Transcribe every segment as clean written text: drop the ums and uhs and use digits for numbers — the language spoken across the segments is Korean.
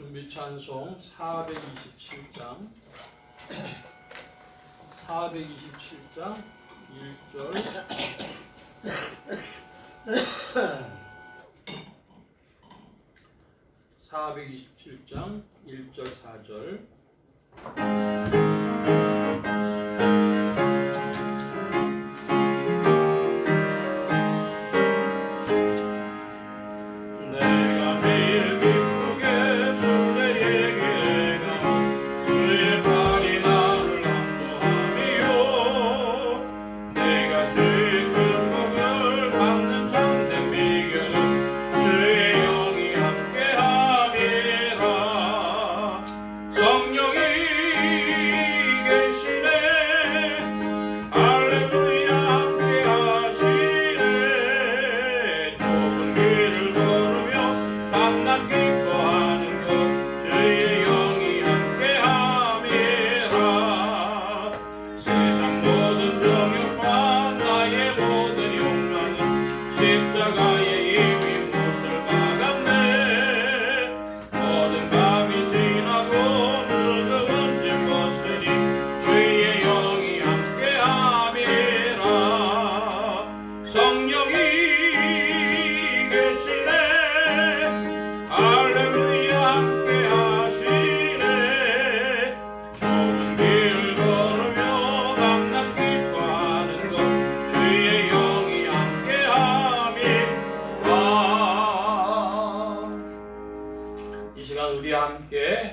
준비 찬송 427장 427장 1절 427장 1절 4절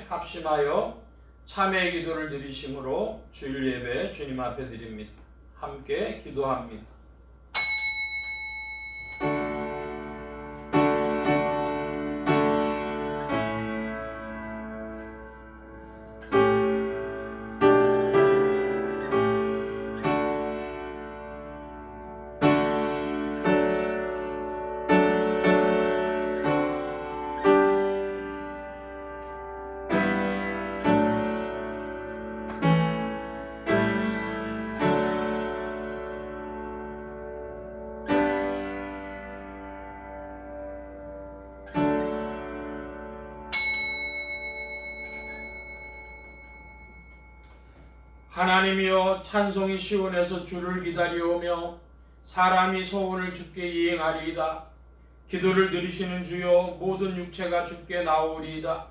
합심하여 참회의 기도를 드리심으로 주일 예배 주님 앞에 드립니다. 함께 기도합니다. 하나님이여, 찬송이 시온에서 주를 기다려오며 사람이 소원을 주께 이행하리이다. 기도를 들으시는 주여, 모든 육체가 주께 나오리이다.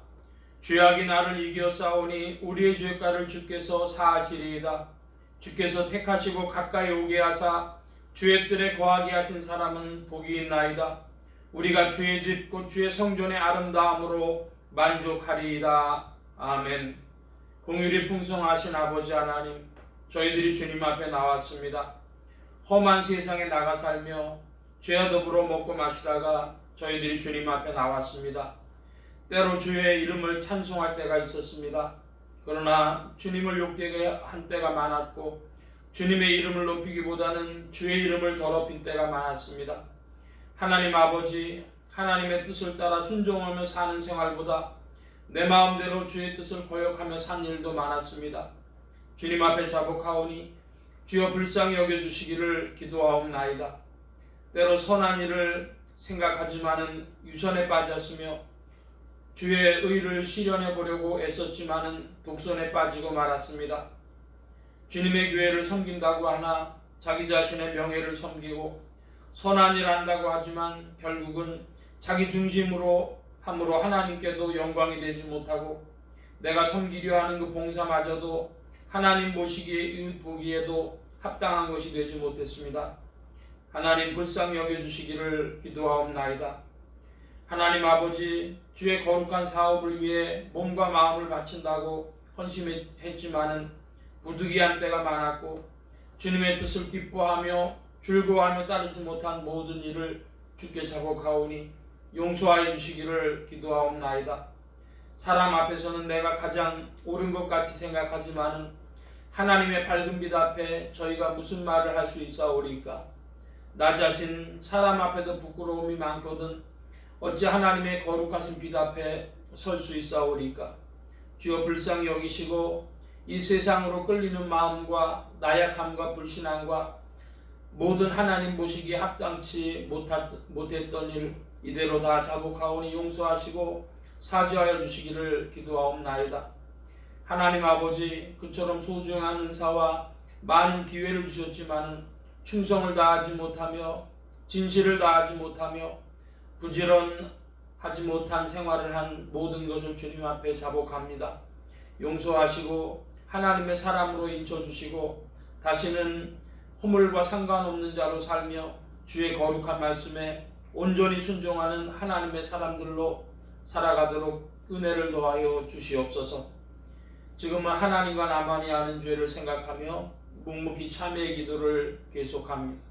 죄악이 나를 이겨 싸우니 우리의 죄가를 주께서 사하시리이다. 주께서 택하시고 가까이 오게 하사 주의 뜰에 거하게 하신 사람은 복이 있나이다. 우리가 주의 집 곧 주의 성전의 아름다움으로 만족하리이다. 아멘. 공율이 풍성하신 아버지 하나님, 저희들이 주님 앞에 나왔습니다. 험한 세상에 나가 살며 죄와 더불어 먹고 마시다가 저희들이 주님 앞에 나왔습니다. 때로 주의 이름을 찬송할 때가 있었습니다. 그러나 주님을 욕되게 한 때가 많았고 주님의 이름을 높이기보다는 주의 이름을 더럽힌 때가 많았습니다. 하나님 아버지, 하나님의 뜻을 따라 순종하며 사는 생활보다 내 마음대로 주의 뜻을 거역하며 산 일도 많았습니다. 주님 앞에 자복하오니 주여 불쌍히 여겨주시기를 기도하옵나이다. 때로 선한 일을 생각하지만은 유선에 빠졌으며 주의 의를 실현해 보려고 애썼지만은 독선에 빠지고 말았습니다. 주님의 교회를 섬긴다고 하나 자기 자신의 명예를 섬기고 선한 일 한다고 하지만 결국은 자기 중심으로 함으로 하나님께도 영광이 되지 못하고 내가 섬기려 하는 그 봉사마저도 하나님 보시기에 이웃 보기에도 합당한 것이 되지 못했습니다. 하나님 불쌍히 여겨주시기를 기도하옵나이다. 하나님 아버지, 주의 거룩한 사업을 위해 몸과 마음을 바친다고 헌신했지만은 부득이한 때가 많았고 주님의 뜻을 기뻐하며 즐거워하며 따르지 못한 모든 일을 주께 자복하오니 용서하여 주시기를 기도하옵나이다. 사람 앞에서는 내가 가장 옳은 것 같이 생각하지만은 하나님의 밝은 빛 앞에 저희가 무슨 말을 할 수 있사오리까? 나 자신 사람 앞에도 부끄러움이 많거든 어찌 하나님의 거룩하신 빛 앞에 설 수 있사오리까? 주여 불쌍히 여기시고 이 세상으로 끌리는 마음과 나약함과 불신앙과 모든 하나님 보시기에 합당치 못했던 일 이대로 다 자복하오니 용서하시고 사죄하여 주시기를 기도하옵나이다. 하나님 아버지, 그처럼 소중한 은사와 많은 기회를 주셨지만 충성을 다하지 못하며 진실을 다하지 못하며 부지런하지 못한 생활을 한 모든 것을 주님 앞에 자복합니다. 용서하시고 하나님의 사람으로 인쳐주시고 다시는 허물과 상관없는 자로 살며 주의 거룩한 말씀에 온전히 순종하는 하나님의 사람들로 살아가도록 은혜를 더하여 주시옵소서. 지금은 하나님과 나만이 아는 죄를 생각하며 묵묵히 참회의 기도를 계속합니다.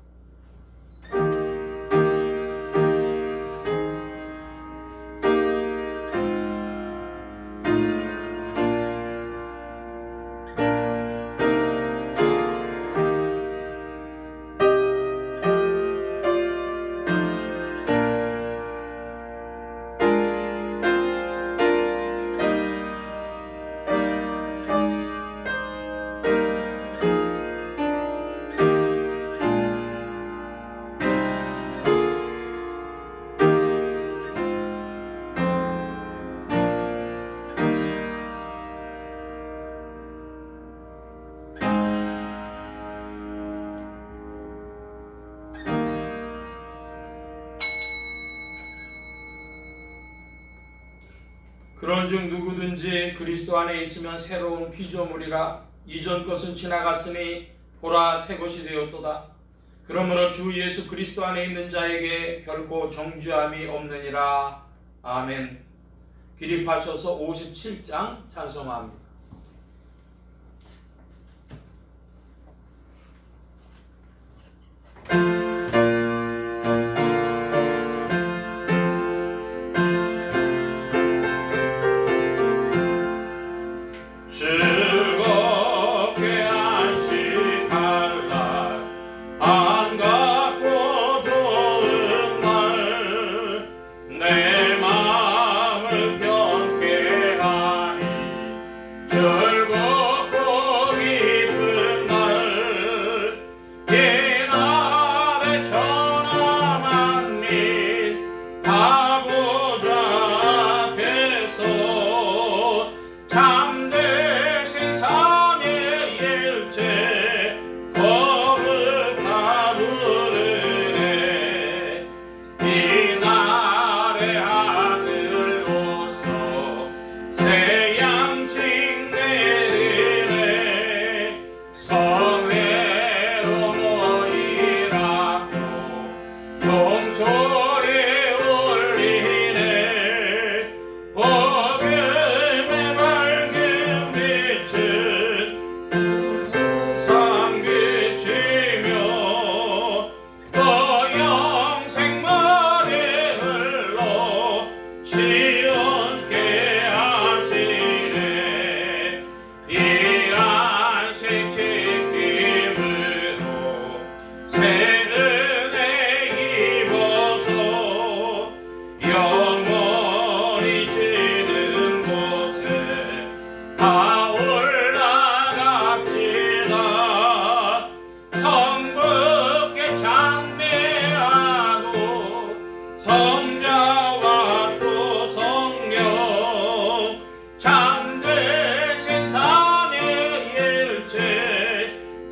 그런즉 누구든지 그리스도 안에 있으면 새로운 피조물이라 이전 것은 지나갔으니 보라 새 것이 되었도다. 그러므로 주 예수 그리스도 안에 있는 자에게 결코 정죄함이 없느니라. 아멘. 기립하셔서 57장 찬송합니다. 즐겁게 안식할 날 반갑고 좋은 날 내 마음을 편케 하니 즐겁고 기쁜 날 옛날에 천하 만민 다 보좌 앞에서 참되신 산의 일체 거룩하 부르네. 이날의 하늘로서 새 양식 내리네. 성회로 모이라고 종소리 울리네. 복음의 밝은 빛은 상 비치며 또 영생물이 흘러 시원케 하시네. 이 안식 지킴으로 새 은혜 입어서 영원히 쉬는 곳에 다 올라갑시다. 성부께 찬미하고 성자와 또 성령 참되신 산의 일체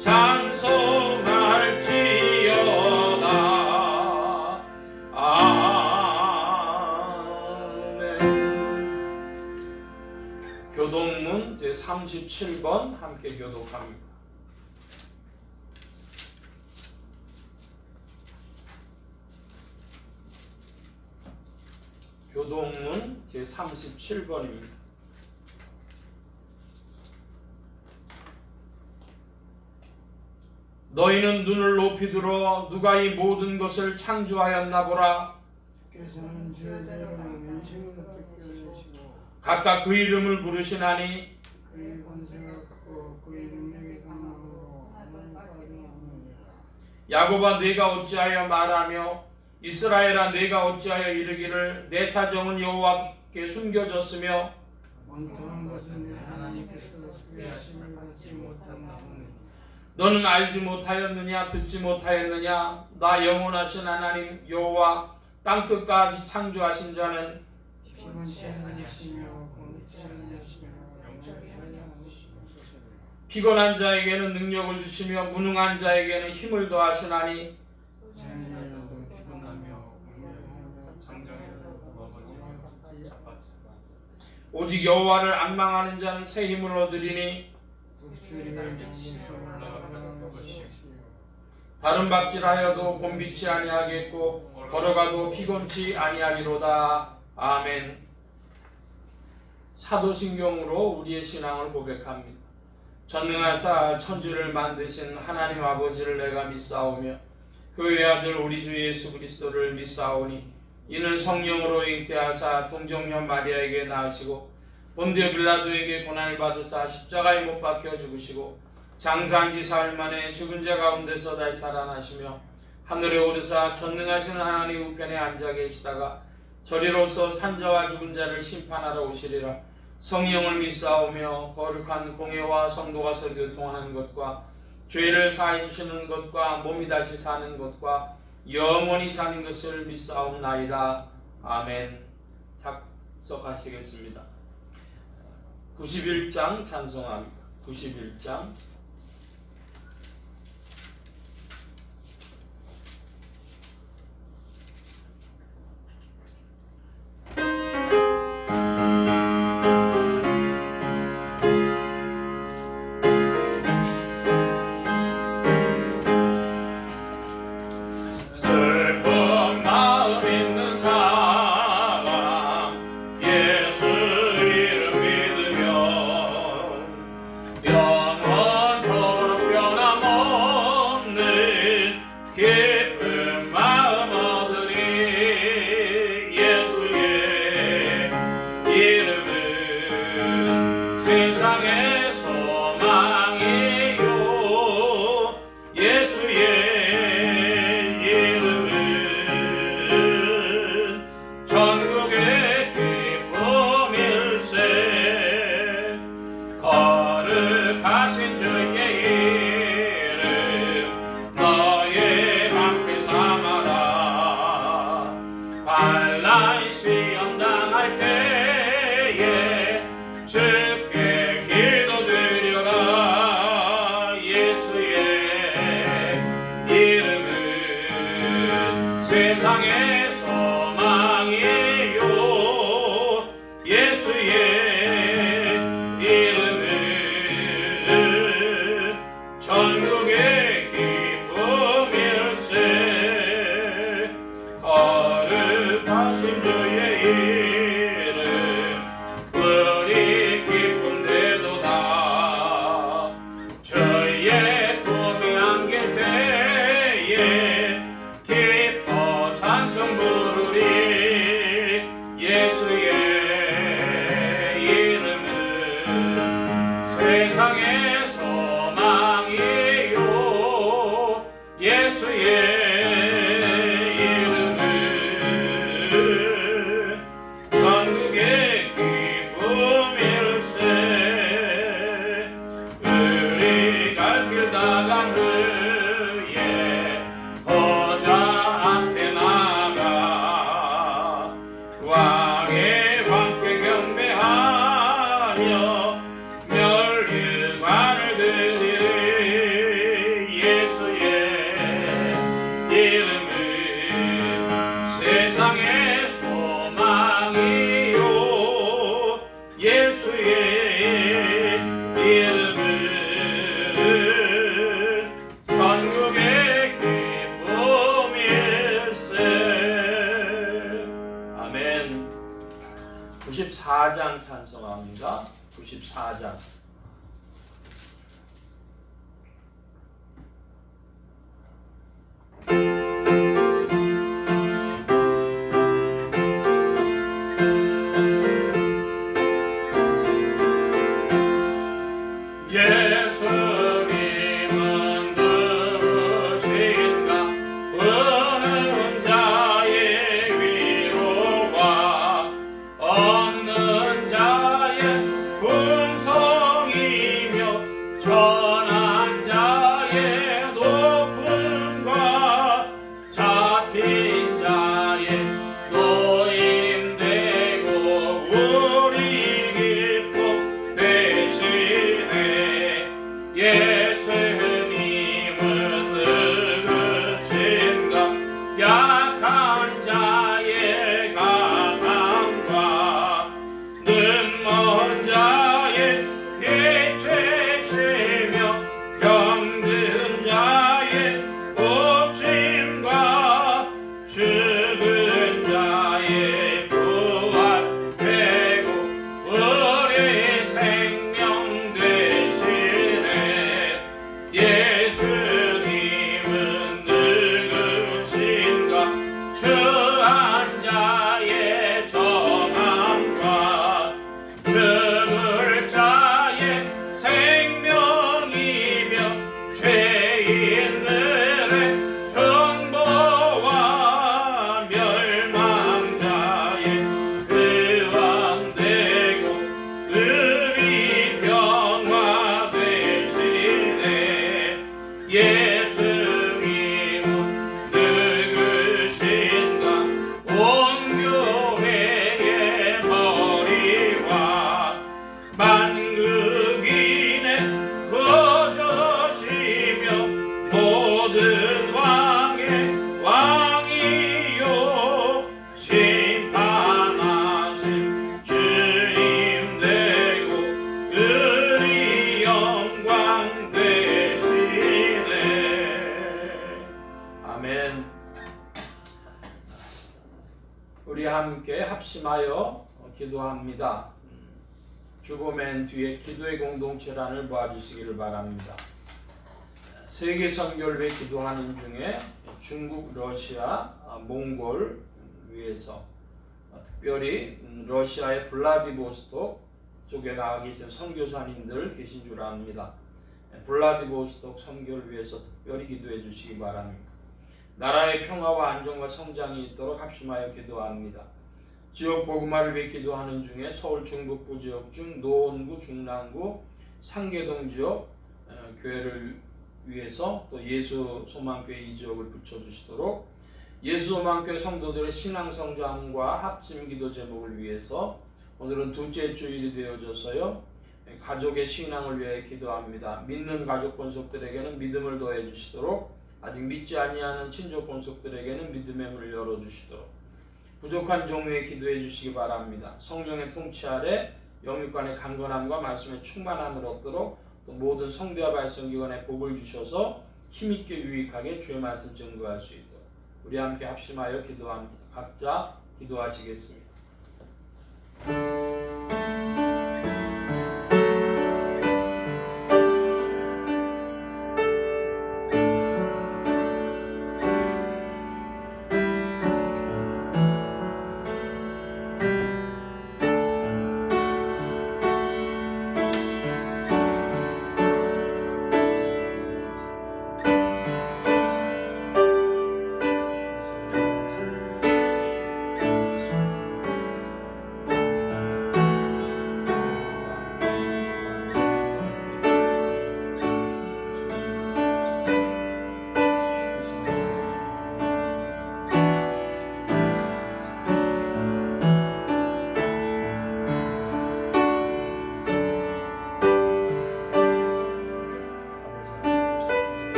찬송할지어다. 아멘. 교독문 제37번 함께 교독합니다. 교독문 제37번입니다. 너희는 눈을 높이 들어 누가 이 모든 것을 창조하였나 보라. 주께서는 주대로 인생을 특별하시고 각각 그 이름을 부르시나니 그의 권세가 크고 그의 능력의 강함으로 하늘까지 오느니라. 야곱아 네가 어찌하여 말하며 이스라엘아 네가 어찌하여 이르기를 내 사정은 여호와께 숨겨졌으며 원통한 것은 하나님께서 수혜하심을 받지 못한다느니. 너는 알지 못하였느냐 듣지 못하였느냐 나 영원하신 하나님 여호와 땅끝까지 창조하신 자는 피는 원치 아니하시며 원치 아니하시며 영원히 아니하시옵소서. 피곤한 자에게는 능력을 주시며 무능한 자에게는 힘을 더하시나니 자연이라도 피곤하며 운명하며 장정이라도 아버지 오직 여호와를 앙망하는 자는 새 힘을 얻으리니 주의 날개치에 올라가는 것이요 다른 박질하여도 곤비치 아니하겠고 걸어가도 피곤치 아니하리로다. 아멘. 사도신경으로 우리의 신앙을 고백합니다. 전능하사 천지를 만드신 하나님 아버지를 내가 믿사오며 그 외아들 우리 주 예수 그리스도를 믿사오니 이는 성령으로 잉태하사 동정녀 마리아에게 낳으시고 본디오 빌라도에게 고난을 받으사 십자가에 못 박혀 죽으시고 장사한 지 사흘 만에 죽은 자 가운데서 다시 살아나시며 하늘에 오르사 전능하신 하나님 우편에 앉아 계시다가 저리로서 산자와 죽은 자를 심판하러 오시리라. 성령을 믿사오며 거룩한 공회와 성도가 서로 교통하는 것과 죄를 사해 주시는 것과 몸이 다시 사는 것과 영원히 사는 것을 믿사옵나이다. 아멘. 작석하시겠습니다. 91장 찬송합니다. 91장. 슬픈 마음 있는 사람 예수 이름 믿으며 영원토록 변함없는 기쁜 마음 얻으리. 예수의 이름은 세상의 소망이요 예수의 전국의 기쁨일세. 거룩하신 주의 이름 너의 방패 삼아라. 반란 시험 당할 때에 주께 기도드려라. 예수의 이름은 세상의 소망이요 예수의 이름은 전국의 기쁨일세. 거룩하신 주의 이름 우리 기쁨되도다. 주의 꿈이 안길 때에 기뻐 찬송 부르리. 예수의 이름은 세상의 소망이요 예수의 이름은 전국의 기쁨일세. 우리 갈 길 다간 후에 보좌 앞에 나가 왕의 왕께 경배하며 멸류관을 드리리. 예수의 이름은 세상의 소망이요 예수의 이름은 전국의 기쁨일세. 아멘. 94장 찬송합니다. 94장. 예수님은 누구신가? 우는 자의 위로와 없는 자의 궁성 합심하여 기도합니다. 주보 맨 뒤에 기도의 공동체란을 보아주시기를 바랍니다. 세계 선교를 위해 기도하는 중에 중국, 러시아, 몽골 위해서 특별히 러시아의 블라디보스톡 쪽에 나가 계신 선교사님들 계신 줄 압니다. 블라디보스톡 선교를 위해서 특별히 기도해 주시기 바랍니다. 나라의 평화와 안정과 성장이 있도록 합심하여 기도합니다. 지역 복음화를 위해 기도하는 중에 서울 중북부 지역 중 노원구, 중랑구, 상계동 지역 교회를 위해서 또 예수 소망교회 이 지역을 붙여주시도록 예수 소망교회 성도들의 신앙 성장과 합심 기도 제목을 위해서 오늘은 둘째 주일이 되어져서요 가족의 신앙을 위해 기도합니다. 믿는 가족 권속들에게는 믿음을 더해 주시도록 아직 믿지 아니하는 친족 권속들에게는 믿음의 문을 열어 주시도록 부족한 종류에 기도해 주시기 바랍니다. 성령의 통치 아래 영육간의 강건함과 말씀의 충만함을 얻도록 또 모든 성대와 발성기관에 복을 주셔서 힘있게 유익하게 주의 말씀 증거할 수 있도록 우리 함께 합심하여 기도합니다. 각자 기도하시겠습니다.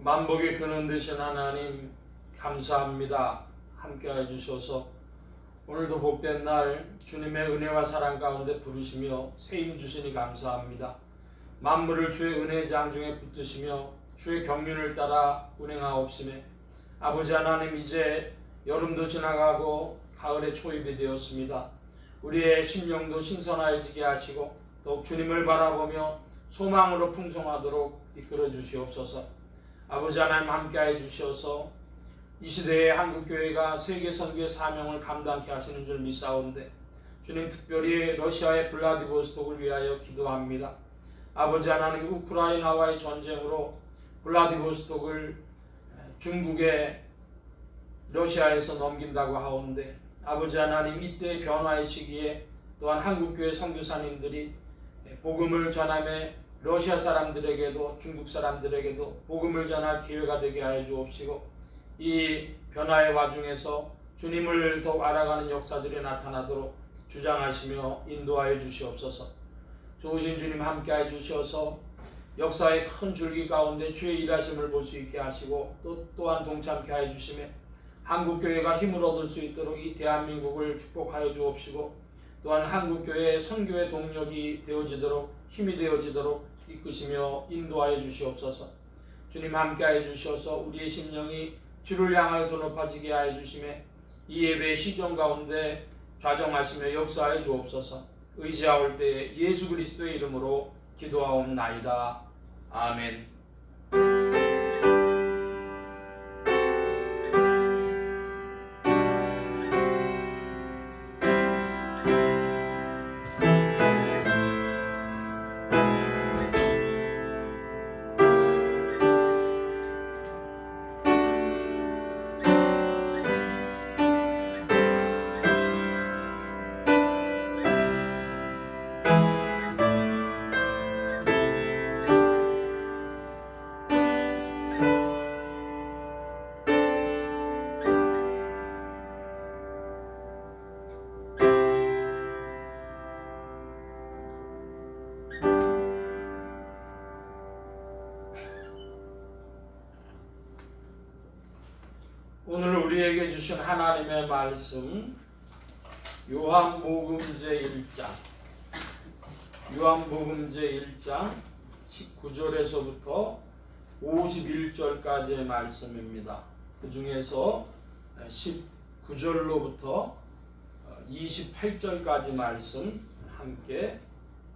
만복의 근원 되신 하나님 감사합니다. 함께해 주셔서 오늘도 복된 날 주님의 은혜와 사랑 가운데 부르시며 세임 주시니 감사합니다. 만물을 주의 은혜의 장중에 붙드시며 주의 경륜을 따라 운행하옵시며 아버지 하나님 이제 여름도 지나가고 가을의 초입이 되었습니다. 우리의 심령도 신선해지게 하시고 더욱 주님을 바라보며 소망으로 풍성하도록 이끌어 주시옵소서. 아버지 하나님 함께해 주셔서 이 시대의 한국교회가 세계선교의 사명을 감당케 하시는 줄 믿사온데 주님 특별히 러시아의 블라디보스톡을 위하여 기도합니다. 아버지 하나님, 우크라이나와의 전쟁으로 블라디보스톡을 중국의 러시아에서 넘긴다고 하온데, 아버지 하나님, 이때 변화의 시기에 또한 한국교회 선교사님들이 복음을 전함에 러시아 사람들에게도 중국 사람들에게도 복음을 전할 기회가 되게 하여 주옵시고, 이 변화의 와중에서 주님을 더욱 알아가는 역사들이 나타나도록 주장하시며 인도하여 주시옵소서. 좋으신 주님 함께하여 주셔서 역사의 큰 줄기 가운데 주의 일하심을 볼 수 있게 하시고, 또한 동참케 하여 주시며 한국교회가 힘을 얻을 수 있도록 이 대한민국을 축복하여 주옵시고, 또한 한국교회의 선교의 동력이 되어지도록, 힘이 되어지도록 이끄시며 인도하여 주시옵소서. 주님 함께하여 주셔서 우리의 심령이 주를 향하여 더 높아지게 하여 주시며 이 예배의 시정 가운데 좌정하시며 역사하여 주옵소서. 의지하올 때 예수 그리스도의 이름으로 기도하옵나이다. 아멘. 오늘 우리에게 주신 하나님의 말씀, 요한복음 제1장 19절에서부터 51절까지의 말씀입니다. 그 중에서 19절로부터 28절까지 말씀 함께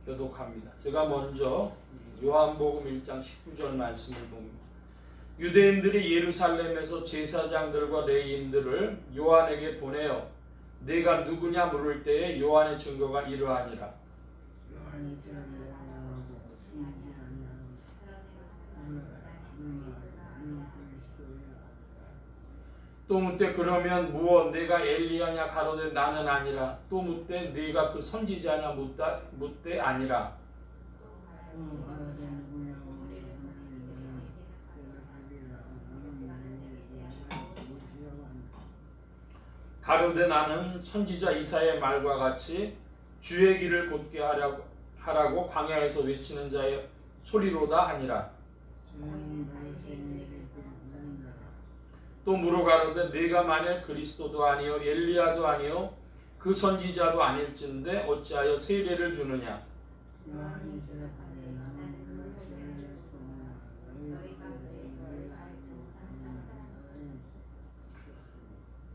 교독합니다. 제가 먼저 요한복음 1장 19절 말씀을 봅니다. 유대인들이 예루살렘에서 제사장들과 레위인들을 요한에게 보내어 네가 누구냐 물을 때에 요한의 증거가 이러하니라. 요한이 들으려고 숨지 아니하는 그리스도야. 또 묻되 그러면 무엇 네가 엘리야냐 가로되 나는 아니라. 또 묻되 네가 그 선지자냐 묻되 아니라. 가로되 나는 선지자 이사야의 말과 같이 주의 길을 곧게 하라고 광야에서 외치는 자의 소리로다 하니라. 또 물어 가로되 네가 만일 그리스도도 아니요 엘리야도 아니요 그 선지자도 아닐진데 어찌하여 세례를 주느냐.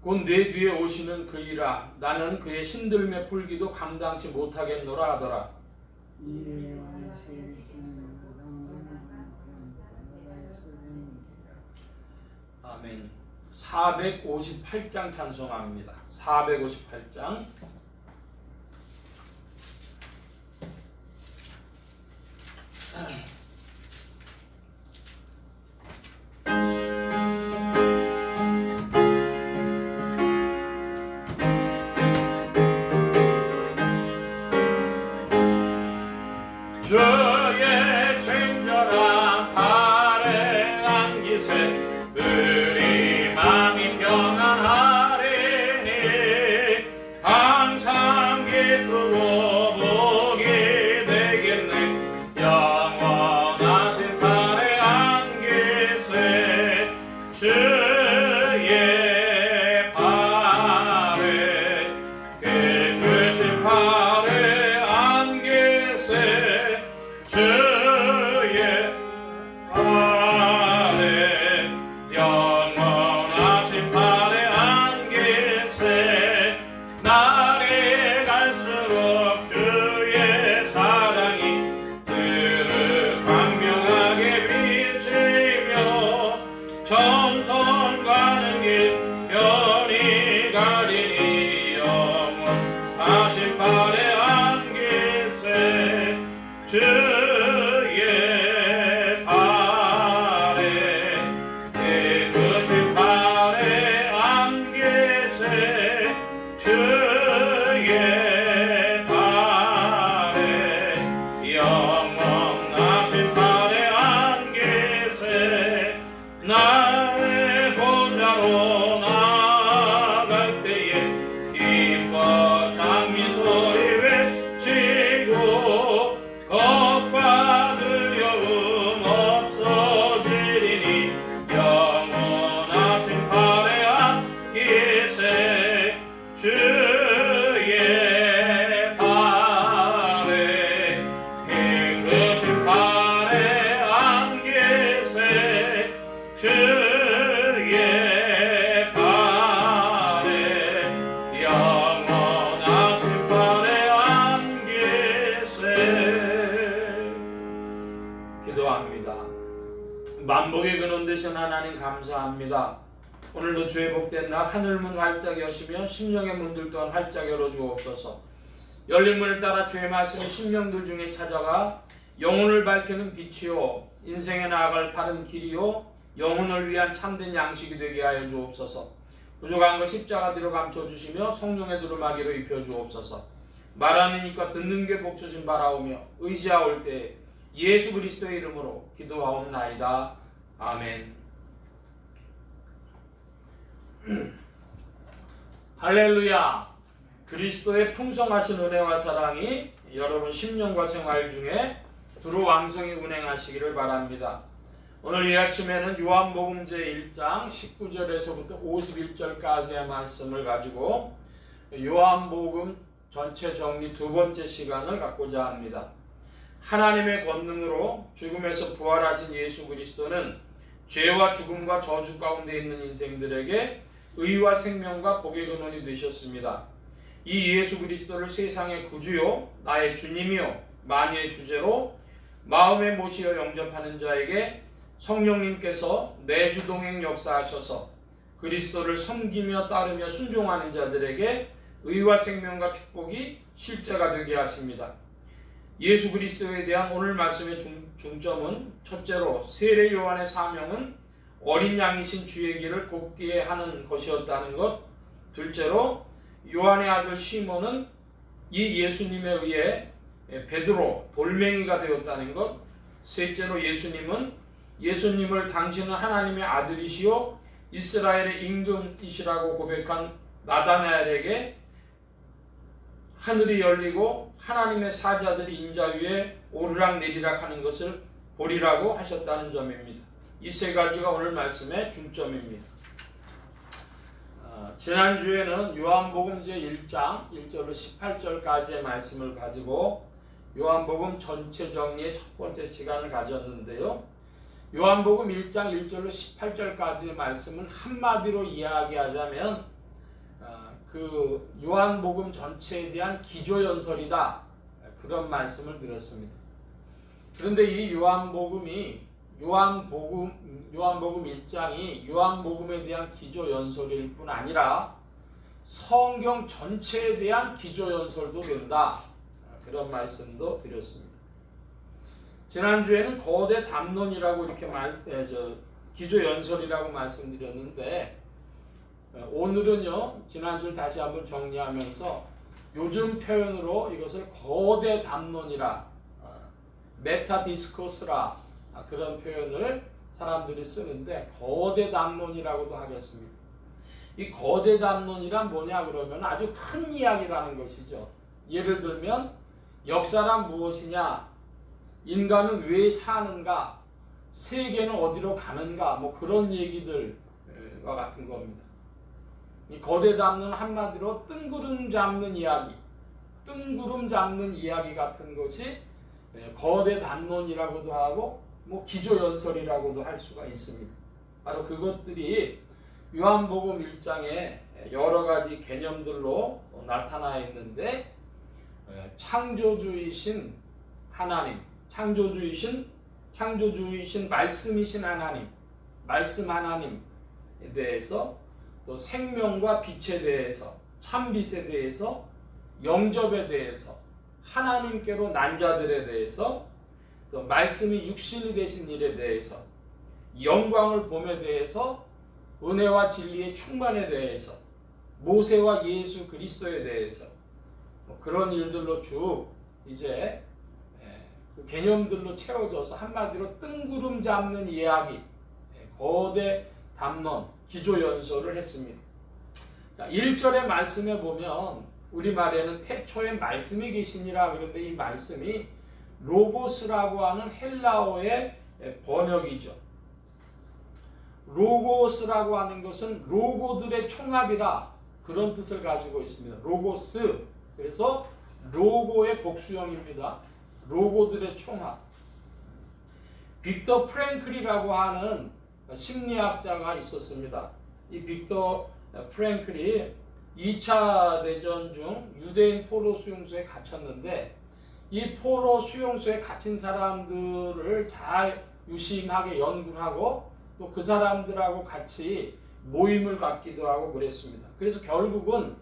곧 내 뒤에 오시는 그이라. 나는 그의 신들매 풀기도 감당치 못하겠노라 하더라. 아멘. 458장 찬송합니다. 458장. 주의 친절한 팔에 안기세 우리 마음이 평안하리니 항상 기쁘고 복이 되겠네. 영원하신 팔에 안기세 주의 팔에 기쁘신 팔에 안기세 주의 팔에 영원하신 팔에 안기세 날이 갈수록 주의 사랑이 그를 광명하게 비치며 전선 가는 길 편히 가리니 영원하신 팔에 안기세 주의 되신 하나님 감사합니다. 오늘도 주의 복된 날 하늘문 활짝 여시며 심령의 문들 또한 활짝 열어주옵소서. 열린 문을 따라 주의 말씀이 심령들 중에 찾아가 영혼을 밝히는 빛이요 인생에 나아갈 바른 길이요 영혼을 위한 참된 양식이 되게 하여 주옵소서. 부족한 것 십자가 뒤로 감춰주시며 성령의 두루마기로 입혀주옵소서. 말하는 이과 듣는 게 복주신 바라오며 의지하올 때 예수 그리스도의 이름으로 기도하옵나이다. 아멘. 할렐루야. 그리스도의 풍성하신 은혜와 사랑이 여러분 심령과 생활 중에 두루 왕성히 운행하시기를 바랍니다. 오늘 이 아침에는 요한복음 제1장 19절에서부터 51절까지의 말씀을 가지고 요한복음 전체 정리 두 번째 시간을 갖고자 합니다. 하나님의 권능으로 죽음에서 부활하신 예수 그리스도는 죄와 죽음과 저주 가운데 있는 인생들에게 의와 생명과 복의 근원이 되셨습니다. 이 예수 그리스도를 세상의 구주요 나의 주님이요 만유의 주제로 마음에 모시어 영접하는 자에게 성령님께서 내주동행 역사하셔서 그리스도를 섬기며 따르며 순종하는 자들에게 의와 생명과 축복이 실제가 되게 하십니다. 예수 그리스도에 대한 오늘 말씀의 중점은 첫째로 세례 요한의 사명은 어린 양이신 주의 길을 곱게 하는 것이었다는 것, 둘째로 요한의 아들 시몬은 이 예수님에 의해 베드로 돌멩이가 되었다는 것, 셋째로 예수님을 당신은 하나님의 아들이시요 이스라엘의 임금이시라고 고백한 나다나엘에게 하늘이 열리고 하나님의 사자들이 인자 위에 오르락 내리락 하는 것을 보리라고 하셨다는 점입니다. 이 세 가지가 오늘 말씀의 중점입니다. 지난주에는 요한복음 제1장 1절로 18절까지의 말씀을 가지고 요한복음 전체 정리의 첫 번째 시간을 가졌는데요. 요한복음 1장 1절로 18절까지의 말씀은 한마디로 이야기하자면 그 요한복음 전체에 대한 기조연설이다, 그런 말씀을 드렸습니다. 그런데 이 요한복음 1장이 요한복음에 대한 기조연설일 뿐 아니라 성경 전체에 대한 기조연설도 된다, 그런 말씀도 드렸습니다. 지난주에는 거대 담론이라고 이렇게 기조연설이라고 말씀드렸는데, 오늘은요 지난주를 다시 한번 정리하면서 요즘 표현으로 이것을 거대 담론이라, 메타 디스코스라, 그런 표현을 사람들이 쓰는데 거대 담론이라고도 하겠습니다. 이 거대 담론이란 뭐냐 그러면 아주 큰 이야기라는 것이죠. 예를 들면 역사란 무엇이냐, 인간은 왜 사는가, 세계는 어디로 가는가, 뭐 그런 얘기들과 같은 겁니다. 이 거대 담론 한마디로 뜬구름 잡는 이야기 같은 것이 거대 담론이라고도 하고 뭐 기조연설이라고도 할 수가 있습니다. 바로 그것들이 요한복음 1장에 여러 가지 개념들로 나타나 있는데, 창조주이신 하나님, 창조주이신 말씀이신 하나님, 말씀 하나님에 대해서, 또 생명과 빛에 대해서, 참빛에 대해서, 영접에 대해서, 하나님께로 난 자들에 대해서, 또 말씀이 육신이 되신 일에 대해서, 영광을 봄에 대해서, 은혜와 진리의 충만에 대해서, 모세와 예수 그리스도에 대해서, 그런 일들로 쭉 이제 그 개념들로 채워져서 한마디로 뜬구름 잡는 이야기, 거대 담론, 기조연설을 했습니다. 자, 1절의 말씀에 보면 우리말에는 태초에 말씀이 계시니라, 그런데 이 말씀이 로고스라고 하는 헬라어의 번역이죠. 로고스라고 하는 것은 로고들의 총합이라, 그런 뜻을 가지고 있습니다. 로고스, 그래서 로고의 복수형입니다. 로고들의 총합. 빅터 프랭클이라고 하는 심리학자가 있었습니다. 이 빅터 프랭클이 2차 대전 중 유대인 포로 수용소에 갇혔는데, 이 포로 수용소에 갇힌 사람들을 잘 유심하게 연구를 하고 또 그 사람들하고 같이 모임을 갖기도 하고 그랬습니다. 그래서 결국은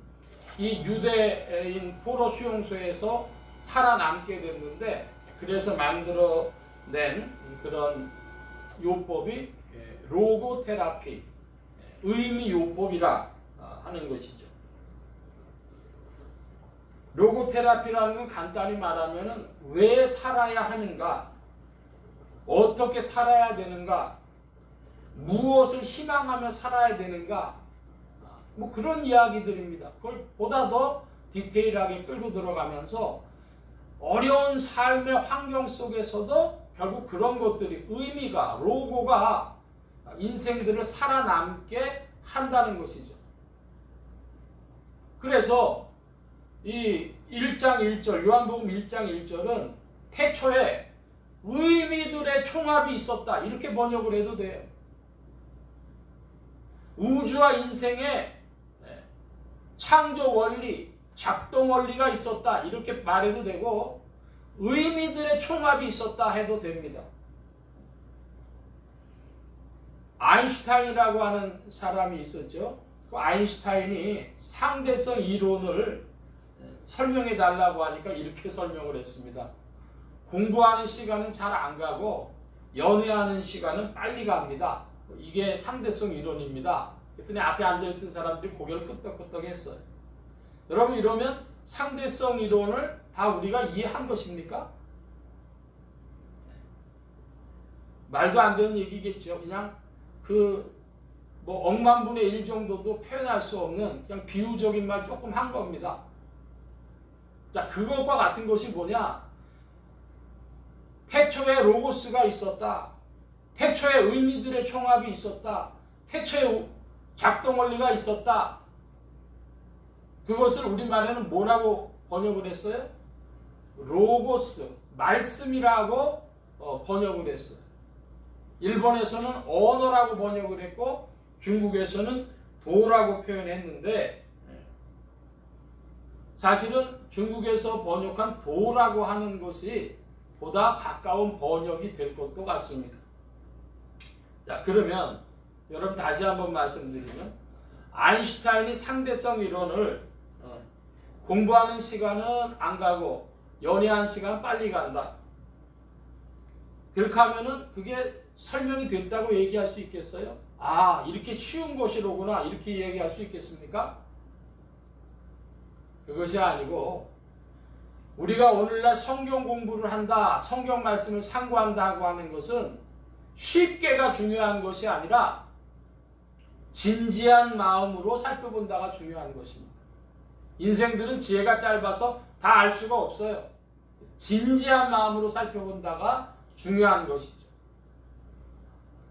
이 유대인 포로 수용소에서 살아남게 됐는데, 그래서 만들어낸 그런 요법이 로고테라피, 의미 요법이라 하는 것이죠. 로고테라피라는 건 간단히 말하면 왜 살아야 하는가, 어떻게 살아야 되는가, 무엇을 희망하며 살아야 되는가, 뭐 그런 이야기들입니다. 그걸 보다 더 디테일하게 끌고 들어가면서 어려운 삶의 환경 속에서도 결국 그런 것들이, 의미가, 로고가 인생들을 살아남게 한다는 것이죠. 그래서 이 1장 1절, 요한복음 1장 1절은 태초에 의미들의 총합이 있었다, 이렇게 번역을 해도 돼요. 우주와 인생의 창조 원리, 작동 원리가 있었다, 이렇게 말해도 되고, 의미들의 총합이 있었다 해도 됩니다. 아인슈타인이라고 하는 사람이 있었죠. 그 아인슈타인이 상대성 이론을 설명해 달라고 하니까 이렇게 설명을 했습니다. 공부하는 시간은 잘 안 가고 연애하는 시간은 빨리 갑니다. 이게 상대성 이론입니다. 그랬더니 앞에 앉아있던 사람들이 고개를 끄덕끄덕 했어요. 여러분, 이러면 상대성 이론을 다 우리가 이해한 것입니까? 말도 안 되는 얘기겠죠. 그냥 뭐 억만분의 1 정도도 표현할 수 없는 그냥 비유적인 말 조금 한 겁니다. 자, 그것과 같은 것이 뭐냐? 태초에 로고스가 있었다. 태초에 의미들의 총합이 있었다. 태초에 작동 원리가 있었다. 그것을 우리말에는 뭐라고 번역을 했어요? 로고스, 말씀이라고 번역을 했어요. 일본에서는 언어라고 번역을 했고 중국에서는 도라고 표현했는데, 사실은 중국에서 번역한 도라고 하는 것이 보다 가까운 번역이 될 것도 같습니다. 자, 그러면 여러분 다시 한번 말씀드리면, 아인슈타인이 상대성 이론을 공부하는 시간은 안 가고 연애하는 시간은 빨리 간다, 그렇게 하면은 그게 설명이 됐다고 얘기할 수 있겠어요? 아, 이렇게 쉬운 것이로구나, 이렇게 얘기할 수 있겠습니까? 그것이 아니고, 우리가 오늘날 성경 공부를 한다, 성경 말씀을 상고한다고 하는 것은 쉽게가 중요한 것이 아니라 진지한 마음으로 살펴본다가 중요한 것입니다. 인생들은 지혜가 짧아서 다 알 수가 없어요. 진지한 마음으로 살펴본다가 중요한 것이죠.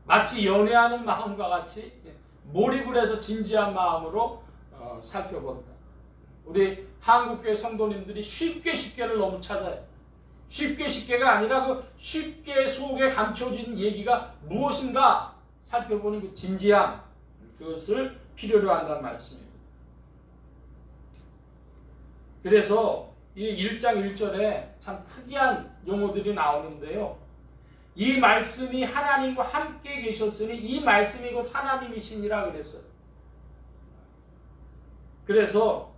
마치 연애하는 마음과 같이 몰입을 해서 진지한 마음으로 살펴본다. 우리 한국교회 성도님들이 쉽게를 너무 찾아요. 쉽게가 아니라 그 쉽게 속에 감춰진 얘기가 무엇인가 살펴보는 그 진지함, 그것을 필요로 한다는 말씀입니다. 그래서 이 1장 1절에 참 특이한 용어들이 나오는데요. 이 말씀이 하나님과 함께 계셨으니 이 말씀이 곧 하나님이시니라 그랬어요. 그래서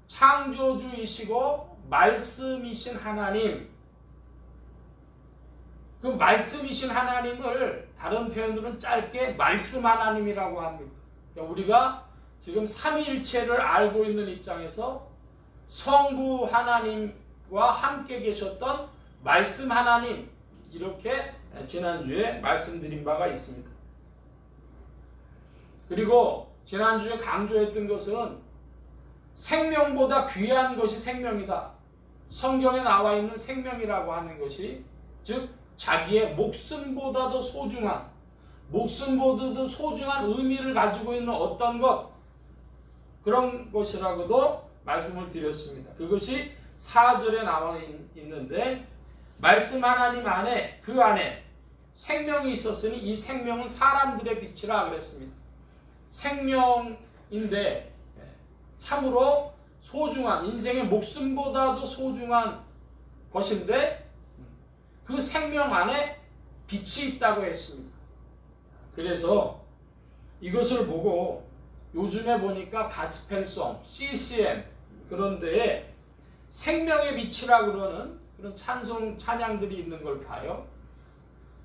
창조주이시고 말씀이신 하나님, 그 말씀이신 하나님을 다른 표현으로는 짧게 말씀 하나님이라고 합니다. 그러니까 우리가 지금 삼위일체를 알고 있는 입장에서 성부 하나님과 함께 계셨던 말씀 하나님, 이렇게 지난주에 말씀드린 바가 있습니다. 그리고 지난주에 강조했던 것은 생명보다 귀한 것이 생명이다. 성경에 나와 있는 생명이라고 하는 것이, 즉 자기의 목숨보다도 소중한, 목숨보다도 소중한 의미를 가지고 있는 어떤 것, 그런 것이라고도 말씀을 드렸습니다. 그것이 4절에 나와 있는데, 말씀 하나님 안에, 그 안에 생명이 있었으니 이 생명은 사람들의 빛이라 그랬습니다. 생명인데 참으로 소중한, 인생의 목숨보다도 소중한 것인데 그 생명 안에 빛이 있다고 했습니다. 그래서 이것을 보고 요즘에 보니까 가스펠송, CCM 그런 데에 생명의 빛이라고 그러는 그런 찬양들이 있는 걸 봐요.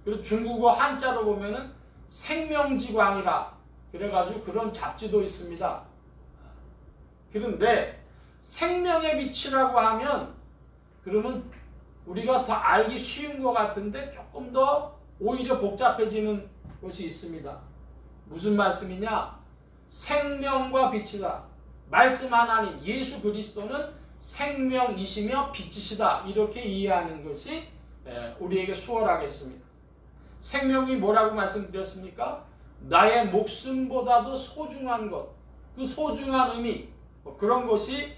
그리고 중국어 한자로 보면은 생명지광이라 그래가지고 그런 잡지도 있습니다. 그런데 생명의 빛이라고 하면 그러면 우리가 더 알기 쉬운 것 같은데 조금 더 오히려 복잡해지는 것이 있습니다. 무슨 말씀이냐? 생명과 빛이다. 말씀 하나님 예수 그리스도는 생명이시며 빛이시다. 이렇게 이해하는 것이 우리에게 수월하겠습니다. 생명이 뭐라고 말씀드렸습니까? 나의 목숨보다도 소중한 것, 그 소중한 의미, 그런 것이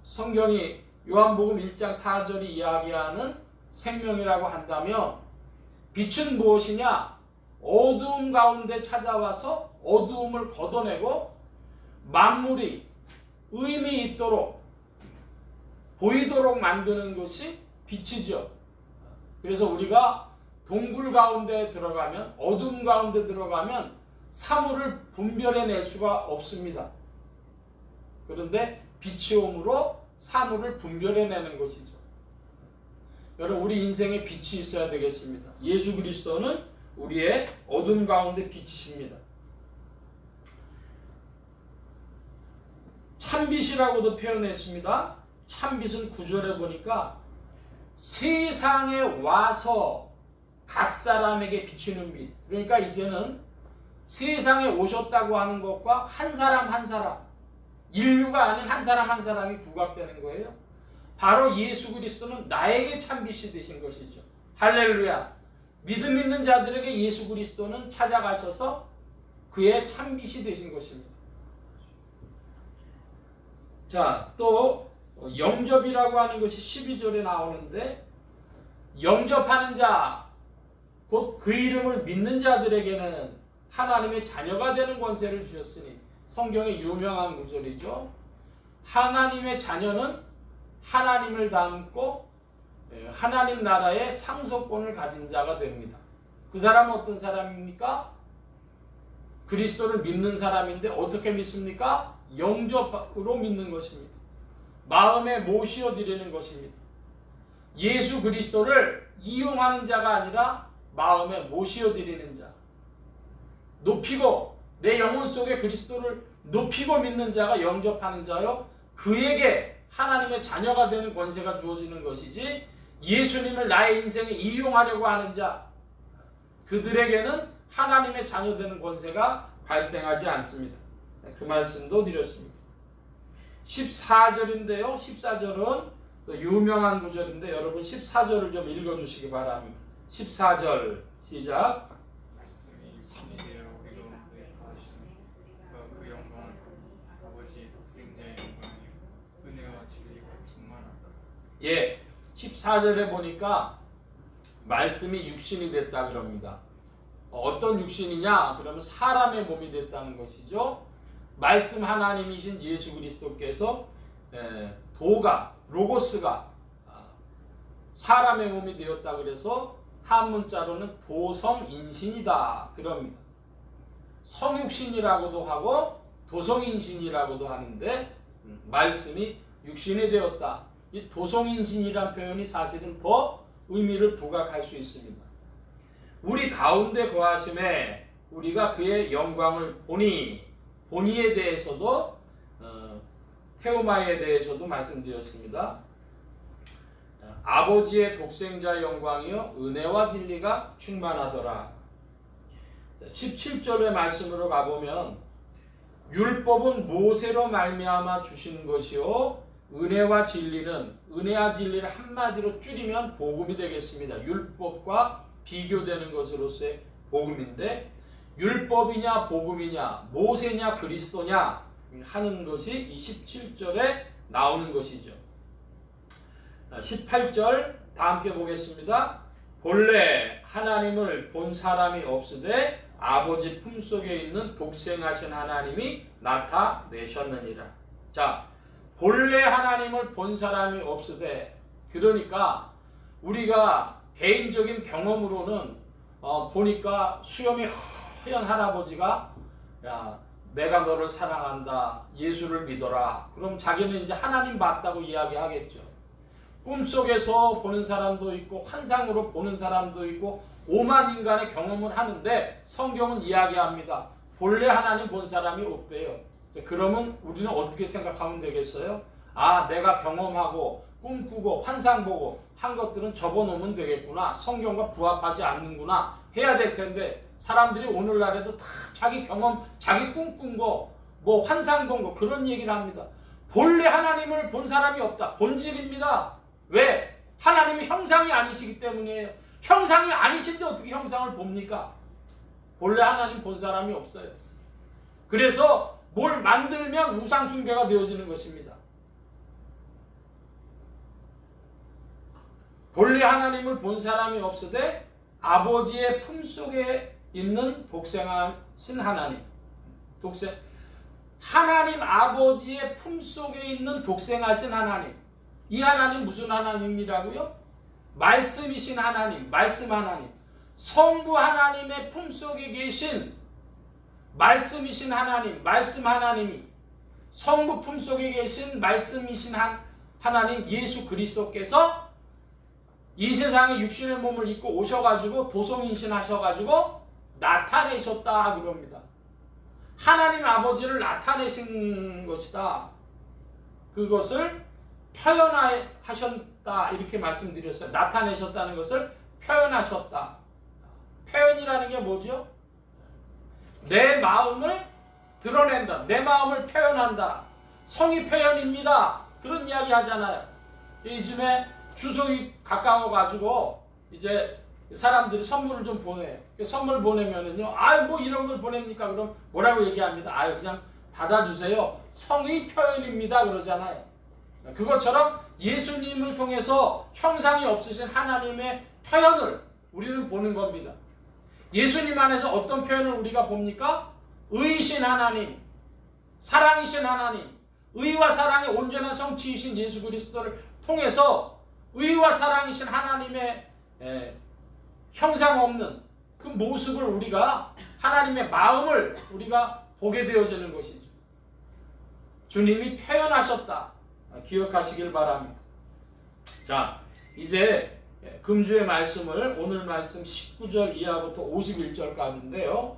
성경이 요한복음 1장 4절이 이야기하는 생명이라고 한다면 빛은 무엇이냐? 어두움 가운데 찾아와서 어두움을 걷어내고 만물이 의미 있도록 보이도록 만드는 것이 빛이죠. 그래서 우리가 동굴 가운데 들어가면 어둠 가운데 들어가면 사물을 분별해낼 수가 없습니다. 그런데 빛이 오므로 사물을 분별해내는 것이죠. 여러분 우리 인생에 빛이 있어야 되겠습니다. 예수 그리스도는 우리의 어둠 가운데 빛이십니다. 참빛이라고도 표현했습니다. 참빛은 9절에 보니까 세상에 와서 각 사람에게 비추는 빛. 그러니까 이제는 세상에 오셨다고 하는 것과 한 사람 한 사람, 인류가 아닌 한 사람 한 사람이 부각되는 거예요. 바로 예수 그리스도는 나에게 참빛이 되신 것이죠. 할렐루야. 믿음 있는 자들에게 예수 그리스도는 찾아가셔서 그의 참빛이 되신 것입니다. 자, 또 영접이라고 하는 것이 12절에 나오는데 영접하는 자, 곧 그 이름을 믿는 자들에게는 하나님의 자녀가 되는 권세를 주셨으니 성경의 유명한 구절이죠. 하나님의 자녀는 하나님을 닮고 하나님 나라의 상속권을 가진 자가 됩니다. 그 사람은 어떤 사람입니까? 그리스도를 믿는 사람인데 어떻게 믿습니까? 영접으로 믿는 것입니다. 마음에 모시어 드리는 것입니다. 예수 그리스도를 이용하는 자가 아니라 마음에 모시어 드리는 자. 높이고 내 영혼 속에 그리스도를 높이고 믿는 자가 영접하는 자요. 그에게 하나님의 자녀가 되는 권세가 주어지는 것이지 예수님을 나의 인생에 이용하려고 하는 자 그들에게는 하나님의 자녀 되는 권세가 발생하지 않습니다. 그 말씀도 드렸습니다. 14절인데요. 14절은 또 유명한 구절인데 여러분 14절을 좀 읽어주시기 바랍니다. 14절 시작. 말씀이 육신이 되어 우리 가운데 거하시니 그 영광을 아버지 독생자의 영광이요 은혜와 진리가 충만하다. 예, 14절에 보니까 말씀이 육신이 됐다 그럽니다. 어떤 육신이냐? 그러면 사람의 몸이 됐다는 것이죠. 말씀 하나님이신 예수 그리스도께서 도가 로고스가 사람의 몸이 되었다 그래서 한문자로는 도성인신이다 그럽니다. 성육신이라고도 하고 도성인신이라고도 하는데 말씀이 육신이 되었다. 이 도성인신이란 표현이 사실은 더 의미를 부각할 수 있습니다. 우리 가운데 거하심에 우리가 그의 영광을 보니에 대해서도 테오마에 대해서도 말씀드렸습니다. 아버지의 독생자 영광이요 은혜와 진리가 충만하더라. 17절의 말씀으로 가보면 율법은 모세로 말미암아 주신 것이요 은혜와 진리는 은혜와 진리를 한마디로 줄이면 복음이 되겠습니다. 율법과 비교되는 것으로서의 복음인데 율법이냐 복음이냐 모세냐 그리스도냐 하는 것이 이 17절에 나오는 것이죠. 18절 다 함께 보겠습니다. 본래 하나님을 본 사람이 없으되 아버지 품속에 있는 독생하신 하나님이 나타내셨느니라. 자, 본래 하나님을 본 사람이 없으되 그러니까 우리가 개인적인 경험으로는 보니까 수염이 처연 할아버지가 야 내가 너를 사랑한다. 예수를 믿어라. 그럼 자기는 이제 하나님 맞다고 이야기하겠죠. 꿈속에서 보는 사람도 있고 환상으로 보는 사람도 있고 오만 인간의 경험을 하는데 성경은 이야기합니다. 본래 하나님 본 사람이 없대요. 그러면 우리는 어떻게 생각하면 되겠어요? 아, 내가 경험하고 꿈꾸고 환상 보고 한 것들은 접어놓으면 되겠구나. 성경과 부합하지 않는구나 해야 될 텐데 사람들이 오늘날에도 다 자기 경험, 자기 꿈꾼 거, 뭐 환상 본 거 그런 얘기를 합니다. 본래 하나님을 본 사람이 없다. 본질입니다. 왜? 하나님이 형상이 아니시기 때문이에요. 형상이 아니신데 어떻게 형상을 봅니까? 본래 하나님 본 사람이 없어요. 그래서 뭘 만들면 우상 숭배가 되어지는 것입니다. 본래 하나님을 본 사람이 없으되 아버지의 품속에 있는 독생하신 하나님. 하나님 아버지의 품속에 있는 독생하신 하나님. 이 하나님 무슨 하나님이라고요? 말씀이신 하나님, 말씀 하나님. 성부 하나님의 품속에 계신 말씀이신 하나님, 말씀 하나님이 성부 품속에 계신 말씀이신 하나님 예수 그리스도께서 이 세상에 육신의 몸을 입고 오셔가지고 도성인신 하셔가지고 나타내셨다 그럽니다. 하나님 아버지를 나타내신 것이다. 그것을 표현하셨다 이렇게 말씀드렸어요. 나타내셨다는 것을 표현하셨다. 표현이라는 게 뭐죠? 내 마음을 드러낸다. 내 마음을 표현한다. 성의 표현입니다. 그런 이야기 하잖아요. 요즘에 추석이 가까워가지고 이제 사람들이 선물을 좀 보내요. 선물 보내면은요, 아유 뭐 이런 걸 보냅니까? 그럼 뭐라고 얘기합니다. 아유 그냥 받아주세요. 성의 표현입니다. 그러잖아요. 그것처럼 예수님을 통해서 형상이 없으신 하나님의 표현을 우리는 보는 겁니다. 예수님 안에서 어떤 표현을 우리가 봅니까? 의이신 하나님, 사랑이신 하나님, 의와 사랑의 온전한 성취이신 예수 그리스도를 통해서 의와 사랑이신 하나님의 형상 없는 그 모습을 우리가 하나님의 마음을 우리가 보게 되어지는 것이죠. 주님이 표현하셨다. 기억하시길 바랍니다. 자, 이제 금주의 말씀을 오늘 말씀 19절 이하부터 51절까지인데요.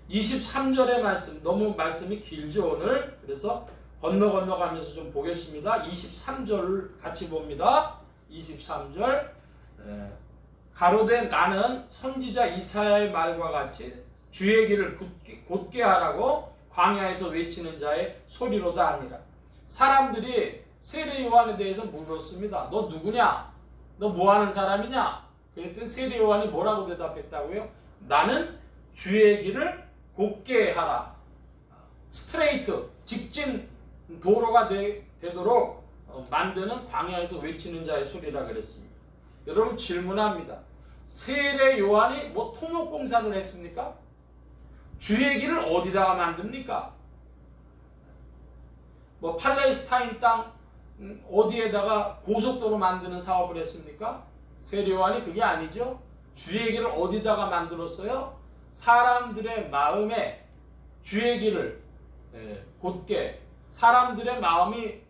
23절의 말씀, 너무 말씀이 길죠 오늘. 그래서 건너가면서 좀 보겠습니다. 23절을 같이 봅니다. 23절 가로되 나는 선지자 이사야의 말과 같이 주의 길을 곧게 하라고 광야에서 외치는 자의 소리로다 아니라. 사람들이 세례 요한에 대해서 물었습니다. 너 누구냐? 너 뭐하는 사람이냐? 그랬더니 세례 요한이 뭐라고 대답했다고요? 나는 주의 길을 곧게 하라. 스트레이트, 직진 도로가 되도록 만드는 광야에서 외치는 자의 소리라 그랬습니다. 여러분 질문합니다. 세례 요한이 뭐 토목공사를 했습니까? 주의 길을 어디다가 만듭니까? 뭐 팔레스타인 땅 어디에다가 고속도로 만드는 사업을 했습니까? 세례 요한이 그게 아니죠. 주의 길을 어디다가 만들었어요? 사람들의 마음에 주의 길을 곧게, 사람들의 마음이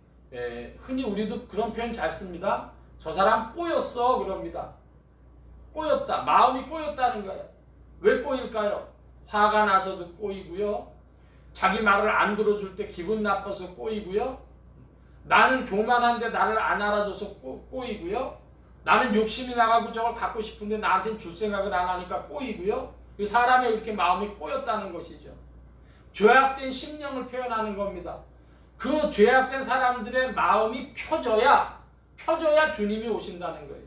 흔히 우리도 그런 표현 잘 씁니다. 저 사람 꼬였어 그럽니다. 꼬였다. 마음이 꼬였다는 거예요. 왜 꼬일까요? 화가 나서도 꼬이고요. 자기 말을 안 들어줄 때 기분 나빠서 꼬이고요. 나는 교만한데 나를 안 알아줘서 꼬이고요. 나는 욕심이 나가고 저걸 갖고 싶은데 나한테는 줄 생각을 안 하니까 꼬이고요. 사람의 이렇게 마음이 꼬였다는 것이죠. 죄악된 심령을 표현하는 겁니다. 그 죄악된 사람들의 마음이 펴져야 주님이 오신다는 거예요.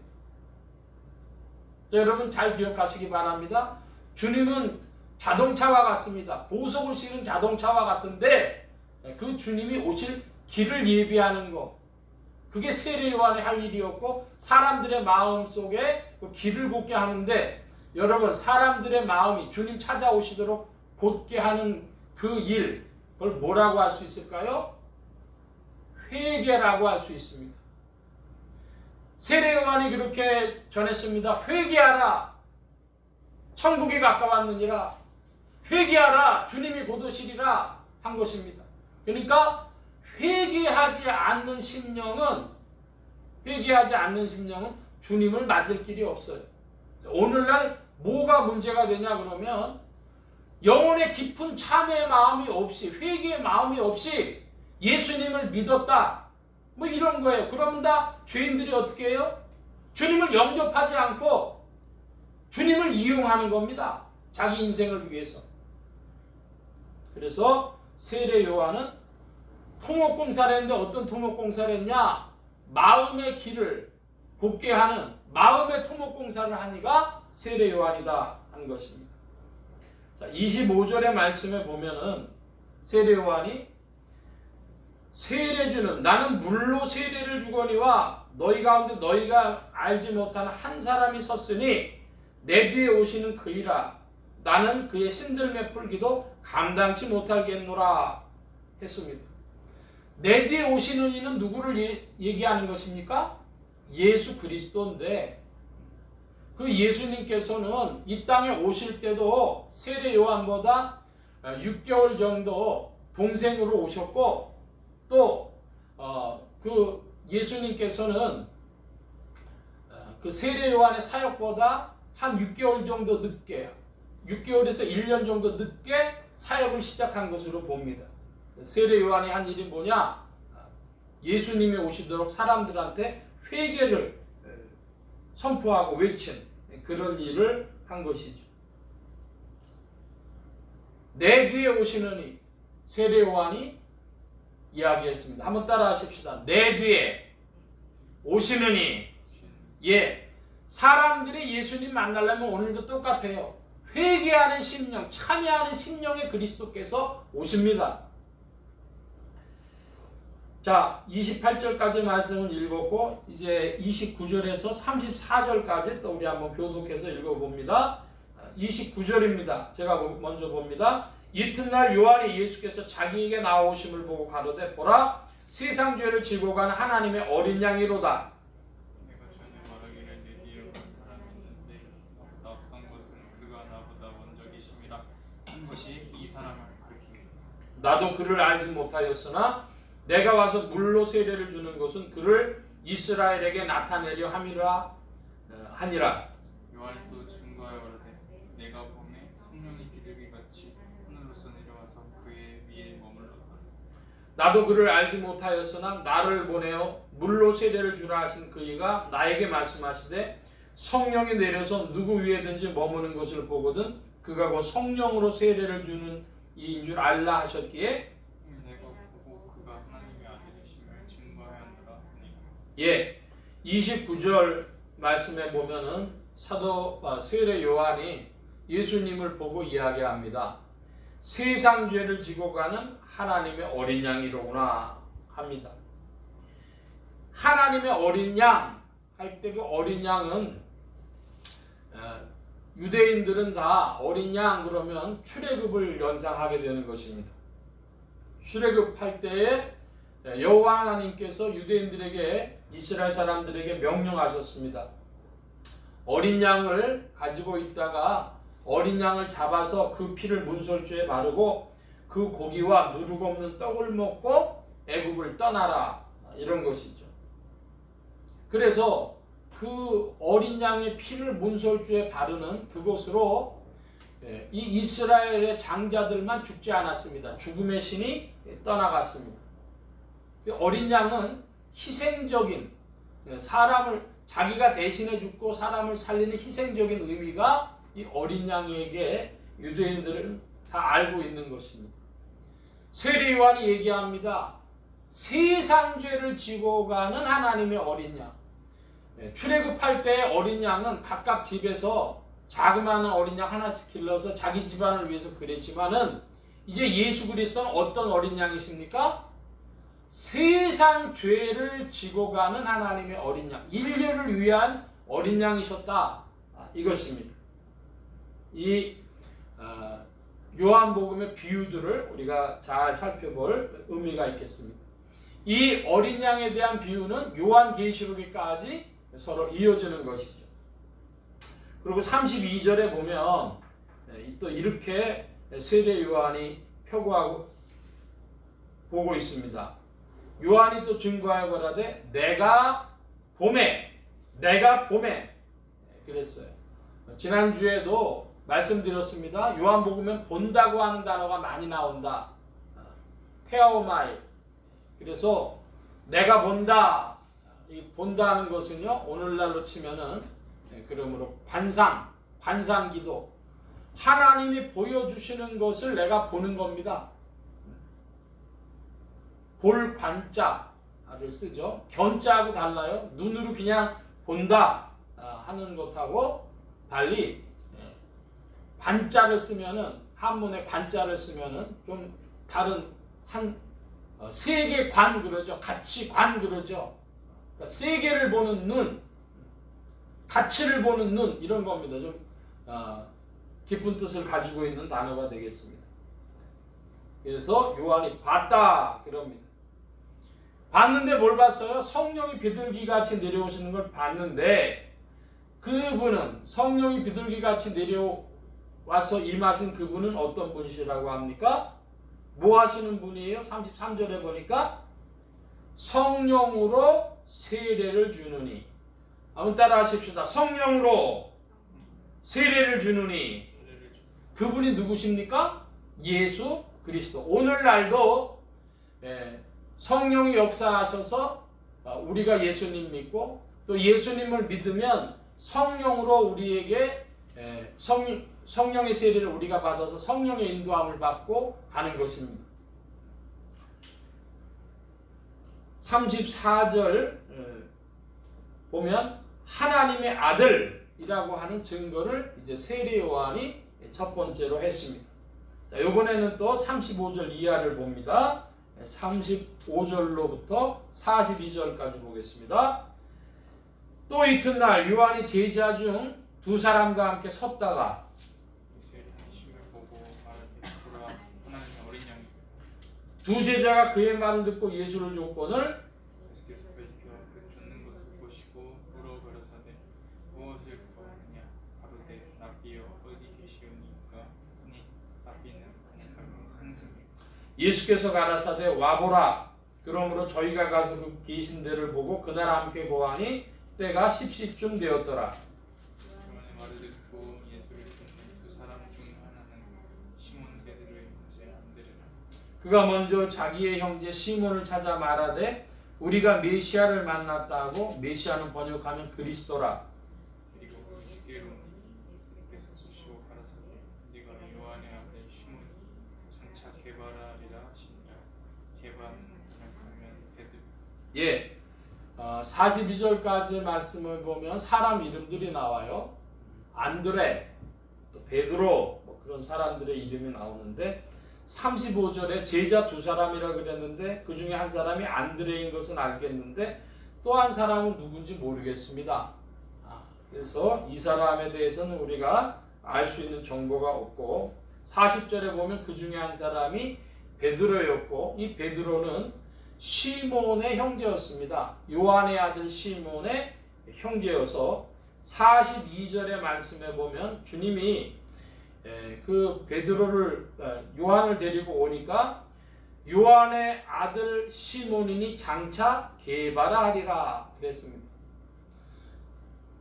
여러분 잘 기억하시기 바랍니다. 주님은 자동차와 같습니다. 보석을 실은 자동차와 같은데 그 주님이 오실 길을 예비하는 것, 그게 세례 요한의 할 일이었고 사람들의 마음 속에 그 길을 곧게 하는데, 여러분 사람들의 마음이 주님 찾아오시도록 곧게 하는 그 일, 그걸 뭐라고 할 수 있을까요? 회개라고 할 수 있습니다. 세례 요한이 그렇게 전했습니다. 회개하라. 천국이 가까웠느니라. 회개하라 주님이 곧 오시리라 한 것입니다. 그러니까 회개하지 않는 심령은 주님을 맞을 길이 없어요. 오늘날 뭐가 문제가 되냐 그러면 영혼의 깊은 참회의 마음이 없이 회개의 마음이 없이 예수님을 믿었다 뭐 이런 거예요. 그러면 다 죄인들이 어떻게 해요? 주님을 영접하지 않고 주님을 이용하는 겁니다. 자기 인생을 위해서. 그래서 세례 요한은 통옥공사를 했는데 어떤 통옥공사를 했냐? 마음의 길을 곱게 하는 마음의 통옥공사를 하니가 세례 요한이다 한 것입니다. 자, 25절의 말씀에 보면은 세례 요한이 세례 주는 나는 물로 세례를 주거니와 너희 가운데 너희가 알지 못하는 한 사람이 섰으니 내 뒤에 오시는 그이라 나는 그의 신들매 풀기도 감당치 못하겠노라 했습니다. 내 뒤에 오시는 이는 누구를 얘기하는 것입니까? 예수 그리스도인데 그 예수님께서는 이 땅에 오실 때도 세례 요한보다 6개월 정도 동생으로 오셨고 또 그 예수님께서는 그 세례 요한의 사역보다 한 6개월 정도 늦게 6개월에서 1년 정도 늦게 사역을 시작한 것으로 봅니다. 세례 요한이 한 일이 뭐냐? 예수님이 오시도록 사람들한테 회개를 선포하고 외친 그런 일을 한 것이죠. 내 뒤에 오시느니 세례 요한이 이야기했습니다. 한번 따라 하십시다. 내 뒤에 오시느니 사람들이 예수님 만나려면 오늘도 똑같아요. 회개하는 심령, 참여하는 심령의 그리스도께서 오십니다. 자, 28절까지 말씀을 읽었고 이제 29절에서 34절까지 또 우리 한번 교독해서 읽어봅니다. 29절입니다. 제가 먼저 봅니다. 이튿날 요한이 예수께서 자기에게 나오심을 보고 가로되 보라 세상 죄를 지고 가는 하나님의 어린 양이로다. 내가 전에 말하기를 내 뒤에 올 사람이 있는데 나 앞선 것은 그가 나보다 먼저 계심이라 한 것이 이 사람을 가리킵니다. 나도 그를 알지 못하였으나 내가 와서 물로 세례를 주는 것은 그를 이스라엘에게 나타내려 함이라 하니라. 요한이 또 증거하여 가로되 내가 봄에 성령이 비둘기같이 하늘로서 내려와서 그의 위에 머물렀다. 나도 그를 알지 못하였으나 나를 보내어 물로 세례를 주라 하신 그이가 나에게 말씀하시되 성령이 내려서 누구 위에든지 머무는 것을 보거든 그가 곧 성령으로 세례를 주는 이인 줄 알라 하셨기에 내가 보고 그가 하나님의 아들이심을 증거하였노라 하니. 29절 말씀에 보면은 세례 요한이 예수님을 보고 이야기합니다. 세상 죄를 지고 가는 하나님의 어린 양이로구나 합니다. 하나님의 어린 양 할 때 그 어린 양은 유대인들은 다 어린 양 그러면 출애굽을 연상하게 되는 것입니다. 출애굽할 때에 여호와 하나님께서 유대인들에게 이스라엘 사람들에게 명령하셨습니다. 어린 양을 가지고 있다가 어린 양을 잡아서 그 피를 문설주에 바르고 그 고기와 누룩 없는 떡을 먹고 애굽을 떠나라 이런 것이죠. 그래서 그 어린 양의 피를 문설주에 바르는 그곳으로 이 이스라엘의 장자들만 죽지 않았습니다. 죽음의 신이 떠나갔습니다. 어린 양은 희생적인 사람을 자기가 대신해 죽고 사람을 살리는 희생적인 의미가 이 어린 양에게 유대인들은 다 알고 있는 것입니다. 세례 요한이 얘기합니다. 세상 죄를 지고 가는 하나님의 어린 양. 출애굽할 때 어린 양은 각각 집에서 자그마한 어린 양 하나씩 길러서 자기 집안을 위해서 그랬지만은 이제 예수 그리스도는 어떤 어린 양이십니까? 세상 죄를 지고 가는 하나님의 어린 양, 인류를 위한 어린 양이셨다 이것입니다. 이 요한복음의 비유들을 우리가 잘 살펴볼 의미가 있겠습니다. 이 어린 양에 대한 비유는 요한계시록에까지 서로 이어지는 것이죠. 그리고 32절에 보면 또 이렇게 세례 요한이 표구하고 보고 있습니다. 요한이 또 증거하여 가라되 내가 봄에 그랬어요. 지난주에도 말씀드렸습니다. 요한복음은 본다고 하는 단어가 많이 나온다. 테오마이. 그래서 내가 본다. 이 본다는 것은요, 오늘날로 치면은 그러므로 관상기도, 하나님이 보여주시는 것을 내가 보는 겁니다. 볼 관자를 쓰죠. 견자하고 달라요. 눈으로 그냥 본다 하는 것하고 달리 관자를 쓰면은, 한문에 관자를 쓰면은 좀 다른 세계관 그러죠. 가치관 그러죠. 그러니까 세계를 보는 눈, 가치를 보는 눈, 이런 겁니다. 좀 깊은 뜻을 가지고 있는 단어가 되겠습니다. 그래서 요한이 봤다 그럽니다. 봤는데 뭘 봤어요? 성령이 비둘기같이 내려오시는 걸 봤는데, 그분은 성령이 비둘기같이 내려와서 임하신 그분은 어떤 분이시라고 합니까? 뭐 하시는 분이에요? 33절에 보니까 성령으로 세례를 주느니. 한번 따라 하십시다. 성령으로 세례를 주느니. 그분이 누구십니까? 예수 그리스도. 오늘날도 성령이 역사하셔서 우리가 예수님 믿고 또 예수님을 믿으면 성령으로 우리에게 성령의 세례를 우리가 받아서 성령의 인도함을 받고 가는 것입니다. 34절 보면 하나님의 아들이라고 하는 증거를 이제 세례 요한이 첫 번째로 했습니다. 자, 이번에는 또 35절 이하를 봅니다. 35절로부터 42절까지 보겠습니다. 또 이튿날 요한이 제자 중 두 사람과 함께 섰다가 두 제자가 그의 말을 듣고 예수를 쫓거늘 예수께서 그 쫓는 것을 보시고 물어 가라사대 무엇을 구하느냐 가로되 랍비여 어디 계시오니까 하니 랍비는 상승이요. 예수께서 가라사대 와보라. 그러므로 저희가 가서 그 계신 데를 보고 그날 함께 보아니 때가 십시쯤 되었더라. 요한의 말을 듣고 예수를 쫓는 두 사람 중 하나는 시몬 베드로의 형제 안드레라. 그가 먼저 자기의 형제 시몬을 찾아 말하되 우리가 메시아를 만났다 하고, 메시아는 번역하면 그리스도라. 그리고 예수께로 예수께서 주시고 가라사대 네가 요한의 아들 시몬이 장차 게바라리라 하시니라. 게바는 번역하면 베드로. 42절까지 말씀을 보면 사람 이름들이 나와요. 안드레, 또 베드로, 뭐 그런 사람들의 이름이 나오는데 35절에 제자 두 사람이라 그랬는데 그 중에 한 사람이 안드레인 것은 알겠는데 또 한 사람은 누군지 모르겠습니다. 그래서 이 사람에 대해서는 우리가 알 수 있는 정보가 없고, 40절에 보면 그 중에 한 사람이 베드로였고, 이 베드로는 시몬의 형제였습니다. 요한의 아들 시몬의 형제여서 42절의 말씀에 보면 주님이 그 베드로를 요한을 데리고 오니까 요한의 아들 시몬이니 장차 게바라 하리라 그랬습니다.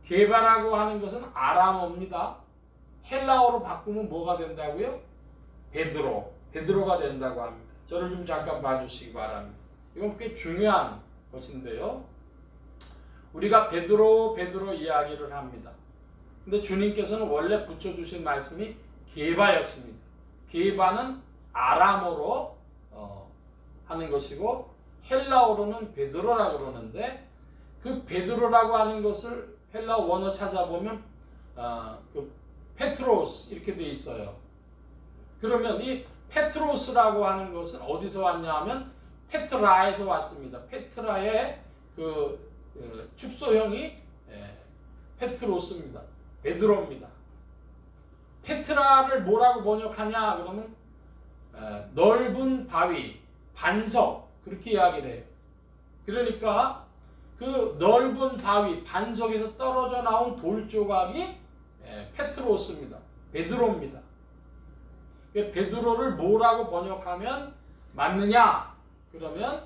게바라고 하는 것은 아람어입니다. 헬라어로 바꾸면 뭐가 된다고요? 베드로가 된다고 합니다. 저를 좀 잠깐 봐주시기 바랍니다. 이건 꽤 중요한 것인데요. 우리가 베드로 이야기를 합니다. 근데 주님께서는 원래 붙여주신 말씀이 게바였습니다. 게바는 아람어로 하는 것이고 헬라어로는 베드로라 그러는데, 그 베드로라고 하는 것을 헬라 원어 찾아보면 그 페트로스 이렇게 돼 있어요. 그러면 이 페트로스라고 하는 것은 어디서 왔냐 하면 페트라에서 왔습니다. 페트라의 그 축소형이 페트로스입니다. 베드로입니다. 페트라를 뭐라고 번역하냐 그러면 넓은 바위, 반석 그렇게 이야기를 해요. 그러니까 그 넓은 바위, 반석에서 떨어져 나온 돌 조각이 페트로스입니다. 베드로입니다. 베드로를 뭐라고 번역하면 맞느냐? 그러면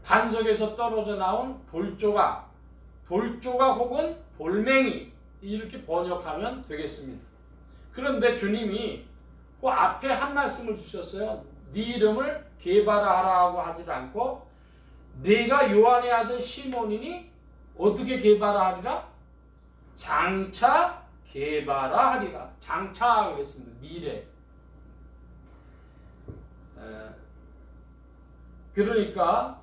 반석에서 떨어져 나온 돌조각 혹은 돌멩이 이렇게 번역하면 되겠습니다. 그런데 주님이 그 앞에 한 말씀을 주셨어요. 네 이름을 게바라라고 하지 않고 네가 요한의 아들 시몬이니 어떻게 게바라하리라? 장차 게바라하리라. 장차 그랬습니다. 미래. 그러니까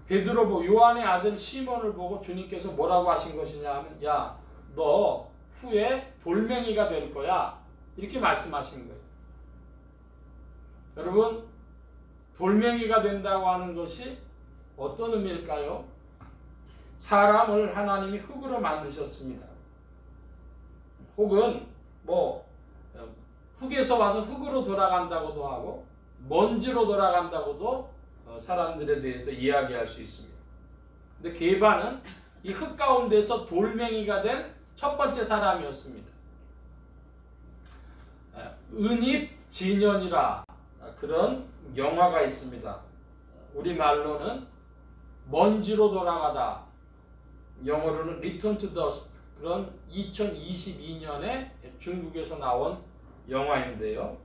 베드로 보고 요한의 아들 시몬을 보고 주님께서 뭐라고 하신 것이냐 하면 야, 너 후에 돌멩이가 될 거야. 이렇게 말씀하신 거예요. 여러분, 돌멩이가 된다고 하는 것이 어떤 의미일까요? 사람을 하나님이 흙으로 만드셨습니다. 혹은 흙에서 와서 흙으로 돌아간다고도 하고 먼지로 돌아간다고도 사람들에 대해서 이야기할 수 있습니다. 근데 게바는 이 흙 가운데서 돌멩이가 된 첫 번째 사람이었습니다. 은입진연이라 그런 영화가 있습니다. 우리말로는 먼지로 돌아가다, 영어로는 Return to Dust, 그런 2022년에 중국에서 나온 영화인데요.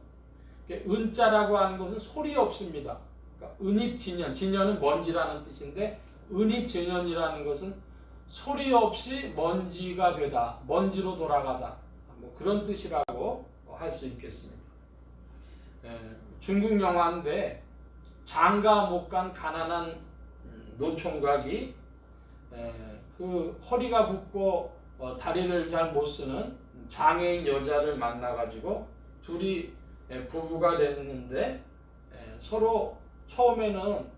은자라고 하는 것은 소리 없습니다. 그러니까 은입진연, 진연은 먼지라는 뜻인데 은입진연이라는 것은 소리 없이 먼지가 되다, 먼지로 돌아가다, 그런 뜻이라고 할 수 있겠습니다. 중국 영화인데 장가 못 간 가난한 노총각이 그 허리가 붓고 다리를 잘 못 쓰는 장애인 여자를 만나가지고 둘이 부부가 됐는데 서로 처음에는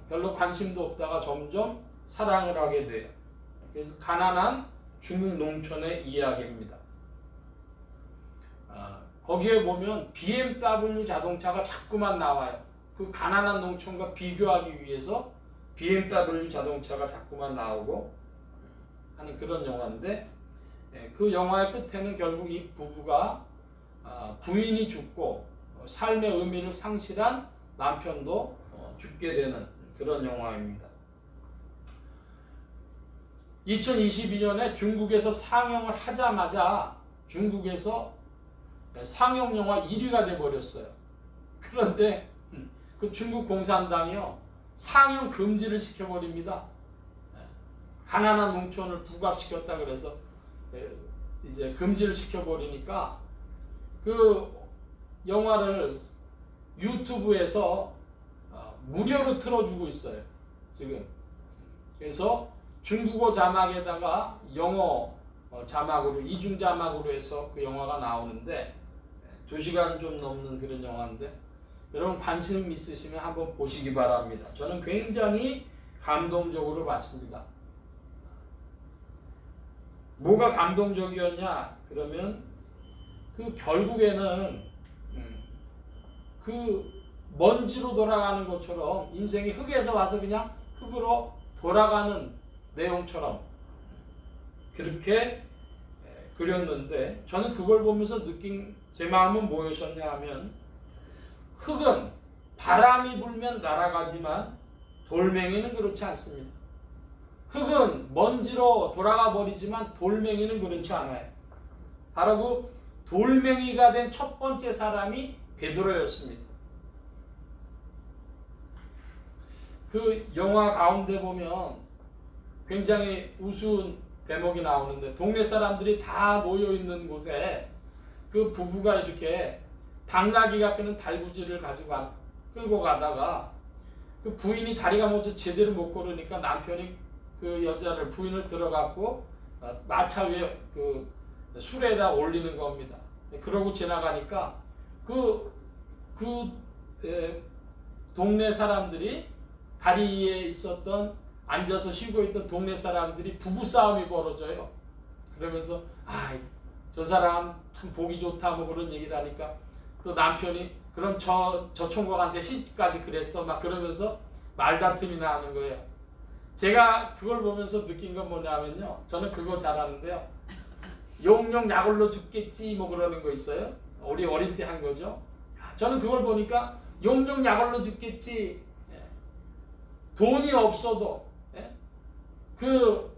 별로 관심도 없다가 점점 사랑을 하게 돼요. 그래서 가난한 중국 농촌의 이야기입니다. 거기에 보면 BMW 자동차가 자꾸만 나와요. 그 가난한 농촌과 비교하기 위해서 BMW 자동차가 자꾸만 나오고 하는 그런 영화인데 그 영화의 끝에는 결국 이 부부가 부인이 죽고 삶의 의미를 상실한 남편도 죽게 되는 그런 영화입니다. 2022년에 중국에서 상영을 하자마자 중국에서 상영 영화 1위가 돼버렸어요. 그런데 그 중국 공산당이요 상영 금지를 시켜버립니다. 가난한 농촌을 부각시켰다 그래서 이제 금지를 시켜버리니까 그 영화를 유튜브에서 무료로 틀어주고 있어요. 지금. 그래서 중국어 자막에다가 영어 자막으로 이중 자막으로 해서 그 영화가 나오는데 2시간 좀 넘는 그런 영화인데 여러분 관심 있으시면 한번 보시기 바랍니다. 저는 굉장히 감동적으로 봤습니다. 뭐가 감동적이었냐? 그러면 그 결국에는 그 먼지로 돌아가는 것처럼 인생이 흙에서 와서 그냥 흙으로 돌아가는 내용처럼 그렇게 그렸는데 저는 그걸 보면서 느낀 제 마음은 뭐였냐 하면 흙은 바람이 불면 날아가지만 돌멩이는 그렇지 않습니다. 흙은 먼지로 돌아가 버리지만 돌멩이는 그렇지 않아요. 바로 그 돌멩이가 된 첫 번째 사람이 베드로였습니다. 그 영화 가운데 보면 굉장히 우스운 대목이 나오는데 동네 사람들이 다 모여 있는 곳에 그 부부가 이렇게 당나귀가 끄는 달구지를 가지고 끌고 가다가 그 부인이 다리가 먼저 제대로 못 걸으니까 남편이 그 여자를 부인을 들어갖고 마차 위에 그 술에다 올리는 겁니다. 그러고 지나가니까 동네 사람들이 다리에 있었던 앉아서 쉬고 있던 동네 사람들이 부부싸움이 벌어져요. 그러면서 저 사람 참 보기 좋다 뭐 그런 얘기를 하니까 또 남편이 그럼 저 총각한테 시집까지 그랬어 막 그러면서 말다툼이 나는 거예요. 제가 그걸 보면서 느낀 건 뭐냐면요. 저는 그거 잘하는데요. 영영 약올로 죽겠지 뭐 그러는 거 있어요. 우리 어릴 때 한 거죠. 저는 그걸 보니까 영영 약올로 죽겠지. 돈이 없어도 그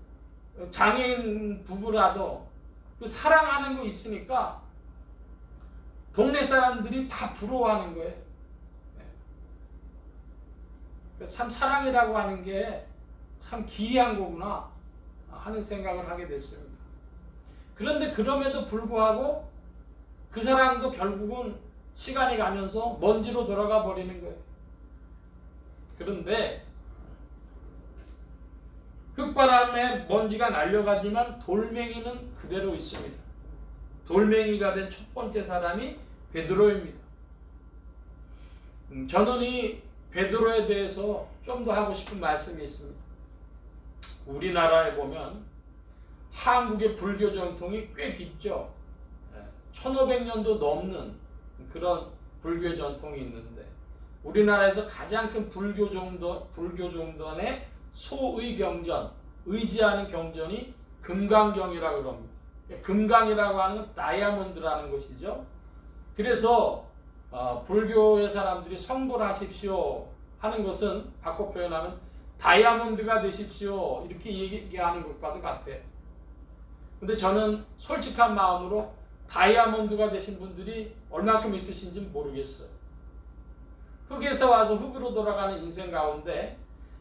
장애인 부부라도 그 사랑하는 거 있으니까 동네 사람들이 다 부러워하는 거예요. 참 사랑이라고 하는 게 참 기이한 거구나 하는 생각을 하게 됐습니다. 그런데 그럼에도 불구하고 그 사랑도 결국은 시간이 가면서 먼지로 돌아가 버리는 거예요. 그런데 흙바람에 먼지가 날려가지만 돌멩이는 그대로 있습니다. 돌멩이가 된 첫 번째 사람이 베드로입니다. 저는 이 베드로에 대해서 좀 더 하고 싶은 말씀이 있습니다. 우리나라에 보면 한국의 불교 전통이 꽤 깊죠. 1500년도 넘는 그런 불교 전통이 있는데 우리나라에서 가장 큰 불교 종단의 소의경전, 의지하는 경전이 금강경이라고 그럽니다. 금강이라고 하는 건 다이아몬드라는 것이죠. 그래서 불교의 사람들이 성불 하십시오 하는 것은 바꿔 표현하면 다이아몬드가 되십시오 이렇게 얘기하는 것과도 같아요. 근데 저는 솔직한 마음으로 다이아몬드가 되신 분들이 얼마큼 있으신지 모르겠어요. 흙에서 와서 흙으로 돌아가는 인생 가운데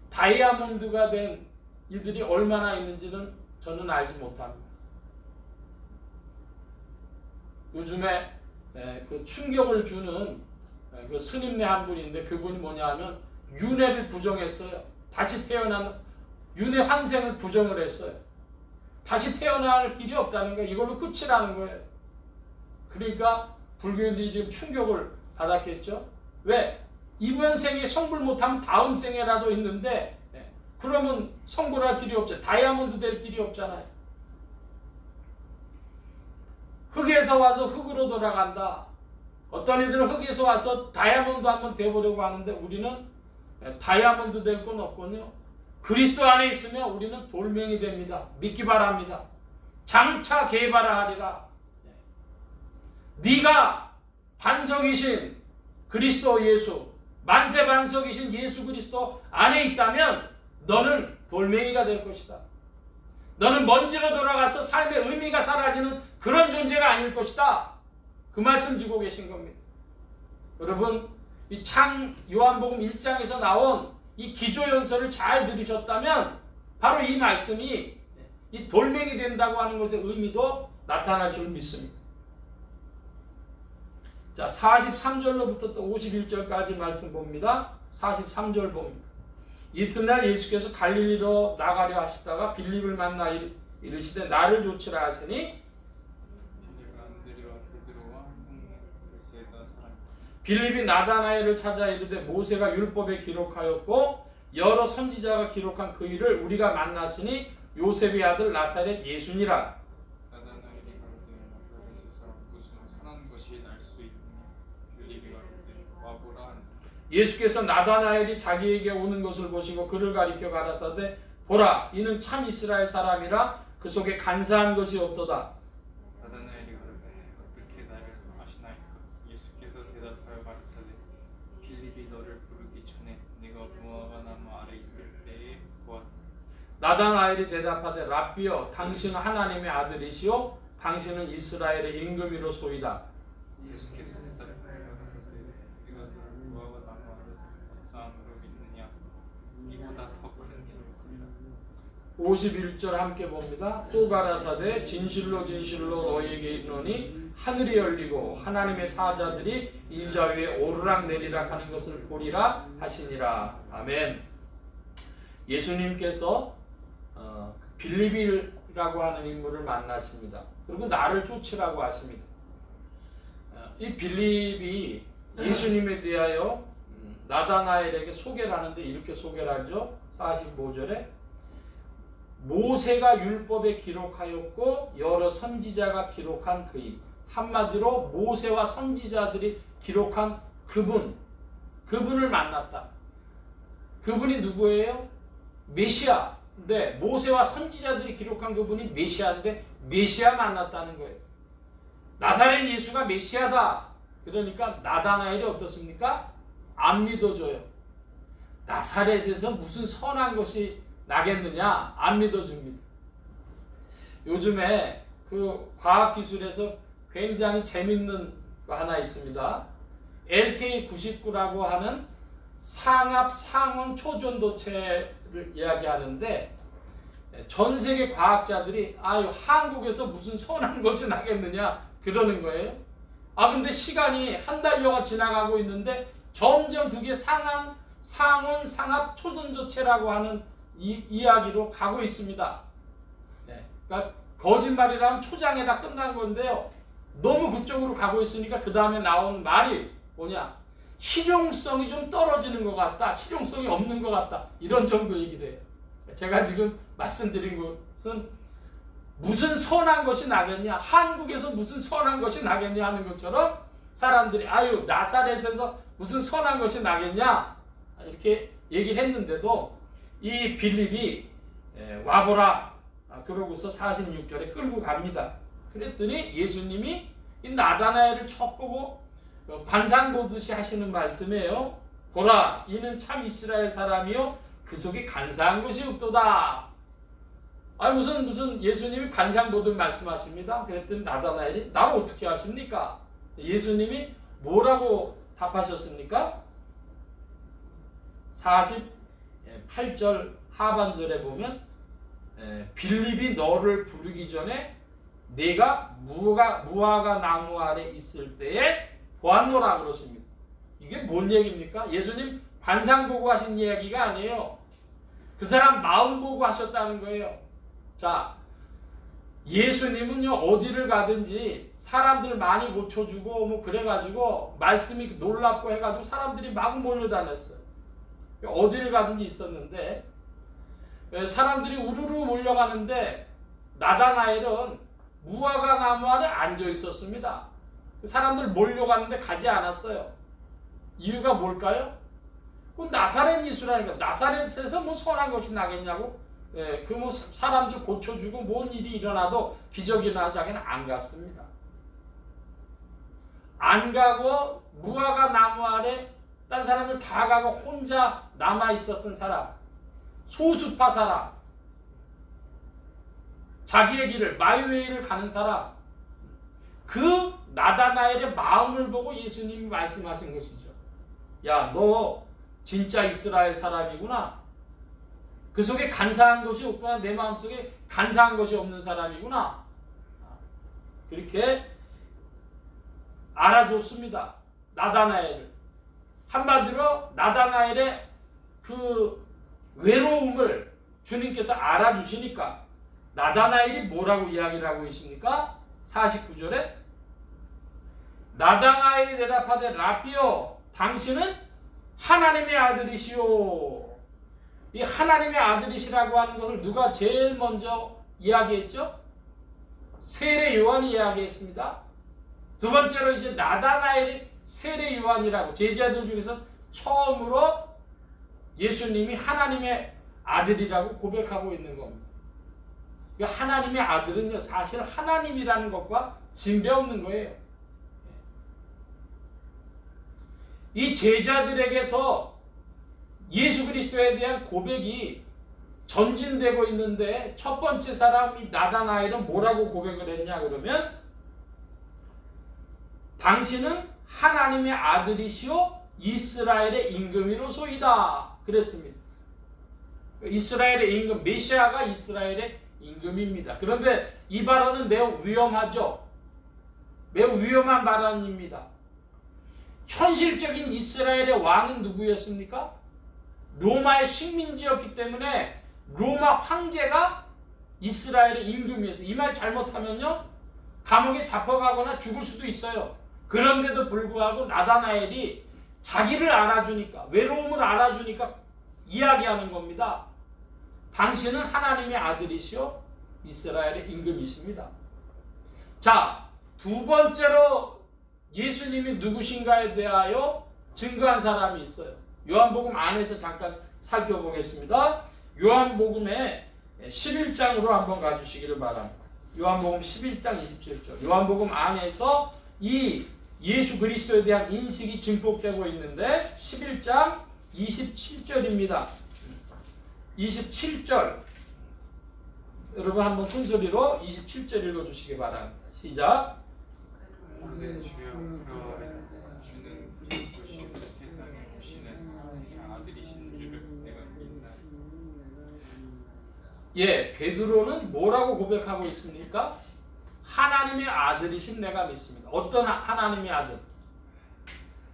다이아몬드가 된 이들이 얼마나 있는지는 저는 알지 못합니다. 요즘에 그 충격을 주는 그 스님네 한 분인데 그분이 뭐냐 하면 윤회를 부정했어요. 다시 태어난 윤회 환생을 부정을 했어요. 다시 태어날 길이 없다는 거예요. 이걸로 끝이라는 거예요. 그러니까 불교인들이 지금 충격을 받았겠죠. 왜? 이번 생에 성불 못하면 다음 생에라도 있는데 그러면 성불할 길이 없죠. 다이아몬드 될 길이 없잖아요. 흙에서 와서 흙으로 돌아간다. 어떤 이들은 흙에서 와서 다이아몬드 한번 돼보려고 하는데 우리는 다이아몬드 될 건 없거든요. 그리스도 안에 있으면 우리는 돌멩이 됩니다. 믿기 바랍니다. 장차 개발하리라. 네가 반석이신 그리스도 예수, 만세 반석이신 예수 그리스도 안에 있다면 너는 돌멩이가 될 것이다. 너는 먼지로 돌아가서 삶의 의미가 사라지는 그런 존재가 아닐 것이다. 그 말씀 주고 계신 겁니다. 여러분 이 요한복음 1장에서 나온 이 기조연설을 잘 들으셨다면 바로 이 말씀이 이 돌멩이 된다고 하는 것의 의미도 나타날 줄 믿습니다. 자, 43절로부터 또 51절까지 말씀 봅니다. 43절 봅니다. 이튿날 예수께서 갈릴리로 나가려 하시다가 빌립을 만나 이르시되 나를 좇으라 하시니 빌립이 나다나엘을 찾아 이르되 모세가 율법에 기록하였고 여러 선지자가 기록한 그 일을 우리가 만났으니 요셉의 아들 나사렛 예수니라. 나다나엘이 가로되 나사렛에서 무슨 선한 것이 날 수 있느냐. 빌립이 가로되 와보라 하니라. 예수께서 나다나엘이 자기에게 오는 것을 보시고 그를 가리켜 가라사대 보라 이는 참 이스라엘 사람이라 그 속에 간사한 것이 없도다. 나다나엘이 가로되 어떻게 나를 아시나이까. 예수께서 대답하여 가라사대 빌립이 너를 부르기 전에 네가 무화과 나무 아래 있을 때에 보았다. 나다나엘이 대답하되 랍비여 당신은 하나님의 아들이시오 당신은 이스라엘의 임금이로소이다. 예수께서 대답하여 가라사대 네가 너를 무화과 나무 아래서 박사함으로 믿느냐. 이보다 더 큰 일을 하리라. 51절 함께 봅니다. 또 가라사대 진실로 진실로 너희에게 이르노니 하늘이 열리고 하나님의 사자들이 인자 위에 오르락 내리락 하는 것을 보리라 하시니라. 아멘. 예수님께서 빌립이라고 하는 인물을 만나십니다. 그리고 나를 쫓으라고 하십니다. 이 빌립이 예수님에 대하여 나다나엘에게 소개를 하는데 이렇게 소개를 하죠. 45절에 모세가 율법에 기록하였고 여러 선지자가 기록한 그이. 한마디로 모세와 선지자들이 기록한 그분을 만났다. 그분이 누구예요? 메시아, 근데 모세와 선지자들이 기록한 그분이 메시아인데 메시아 만났다는 거예요. 나사렛 예수가 메시아다. 그러니까 나다나엘이 어떻습니까? 안 믿어줘요. 나사렛에서 무슨 선한 것이 나겠느냐? 안 믿어줍니다. 요즘에 그 과학기술에서 굉장히 재밌는 거 하나 있습니다. LK99라고 하는 상압 상온 초전도체를 이야기하는데 전 세계 과학자들이 아유 한국에서 무슨 선한 것이 나겠느냐 그러는 거예요. 근데 시간이 한 달여가 지나가고 있는데 점점 그게 상온 상압 초전도체라고 하는 이야기로 가고 있습니다. 그러니까 거짓말이라면 초장에다 끝난 건데요. 너무 그쪽으로 가고 있으니까 그 다음에 나온 말이 뭐냐? 실용성이 좀 떨어지는 것 같다. 실용성이 없는 것 같다. 이런 정도 얘기를 해요. 제가 지금 말씀드린 것은 무슨 선한 것이 나겠냐? 한국에서 무슨 선한 것이 나겠냐 하는 것처럼 사람들이 아유 나사렛에서 무슨 선한 것이 나겠냐? 이렇게 얘기를 했는데도 이 빌립이 와보라. 그러고서 46절에 끌고 갑니다. 그랬더니 예수님이 이 나다나엘을 첫 보고 관상 보듯이 하시는 말씀이에요. 보라, 이는 참 이스라엘 사람이요 그 속에 간사한 것이 없도다. 무슨 예수님이 관상 보듯 말씀하십니다. 그랬더니 나다나엘이 나를 어떻게 아십니까? 예수님이 뭐라고 답하셨습니까? 48절 하반절에 보면 빌립이 너를 부르기 전에 내가 무화과 나무 아래 있을 때에 보았노라 그러십니다. 이게 뭔 얘기입니까? 예수님 관상 보고 하신 이야기가 아니에요. 그 사람 마음 보고 하셨다는 거예요. 자, 예수님은요 어디를 가든지 사람들 많이 고쳐주고 뭐 그래가지고 말씀이 놀랍고 해가지고 사람들이 막 몰려다녔어요. 어디를 가든지 있었는데 사람들이 우르르 몰려가는데 나다나엘은 무화과 나무 아래 앉아 있었습니다. 사람들 몰려가는데 가지 않았어요. 이유가 뭘까요? 나사렛 예수라니까. 나사렛에서 뭐 선한 것이 나겠냐고. 그 뭐 사람들 고쳐주고 뭔 일이 일어나도 기적이 일어나지 않으면 안 갔습니다. 안 가고 무화과 나무 아래 딴 사람들 다 가고 혼자 남아 있었던 사람, 소수파 사람, 자기의 길을 마이웨이를 가는 사람, 그 나다나엘의 마음을 보고 예수님이 말씀하신 것이죠. 야, 너 진짜 이스라엘 사람이구나. 그 속에 간사한 것이 없구나. 내 마음속에 간사한 것이 없는 사람이구나. 그렇게 알아줬습니다. 나다나엘을. 한마디로 나다나엘의 그 외로움을 주님께서 알아주시니까 나다나엘이 뭐라고 이야기를 하고 계십니까? 49절에 나다나엘이 대답하되 라삐요 당신은 하나님의 아들이시오. 이 하나님의 아들이시라고 하는 것을 누가 제일 먼저 이야기했죠? 세례 요한이 이야기했습니다. 두 번째로 이제 나다나엘이 세례 요한이라고 제자들 중에서 처음으로 예수님이 하나님의 아들이라고 고백하고 있는 겁니다. 하나님의 아들은요 사실 하나님이라는 것과 진배 없는 거예요. 이 제자들에게서 예수 그리스도에 대한 고백이 전진되고 있는데 첫 번째 사람이 나다나엘은 뭐라고 고백을 했냐 그러면 당신은 하나님의 아들이시오 이스라엘의 임금이로소이다 그랬습니다. 이스라엘의 임금 메시아가 이스라엘의 임금입니다. 그런데 이 발언은 매우 위험하죠. 매우 위험한 발언입니다. 현실적인 이스라엘의 왕은 누구였습니까? 로마의 식민지였기 때문에 로마 황제가 이스라엘의 임금이었어요. 이 말 잘못하면요 감옥에 잡혀가거나 죽을 수도 있어요. 그런데도 불구하고 나다나엘이 자기를 알아주니까 외로움을 알아주니까 이야기하는 겁니다. 당신은 하나님의 아들이시오 이스라엘의 임금이십니다. 자, 두 번째로 예수님이 누구신가에 대하여 증거한 사람이 있어요. 요한복음 안에서 잠깐 살펴보겠습니다. 요한복음의 11장으로 한번 가주시기를 바랍니다. 요한복음 11장 27절. 요한복음 안에서 이 예수 그리스도에 대한 인식이 증폭되고 있는데 11장 27절입니다. 27절. 여러분 한번 큰 소리로 27절 읽어주시기 바랍니다. 시작. 네, 주여 그러하리다. 주는 그리스도시요 세상에 오시는 아들이신 줄을 내가 믿나이다. 예, 베드로는 뭐라고 고백하고 있습니까? 하나님의 아들이신 내가 믿습니다. 어떤 하나님의 아들?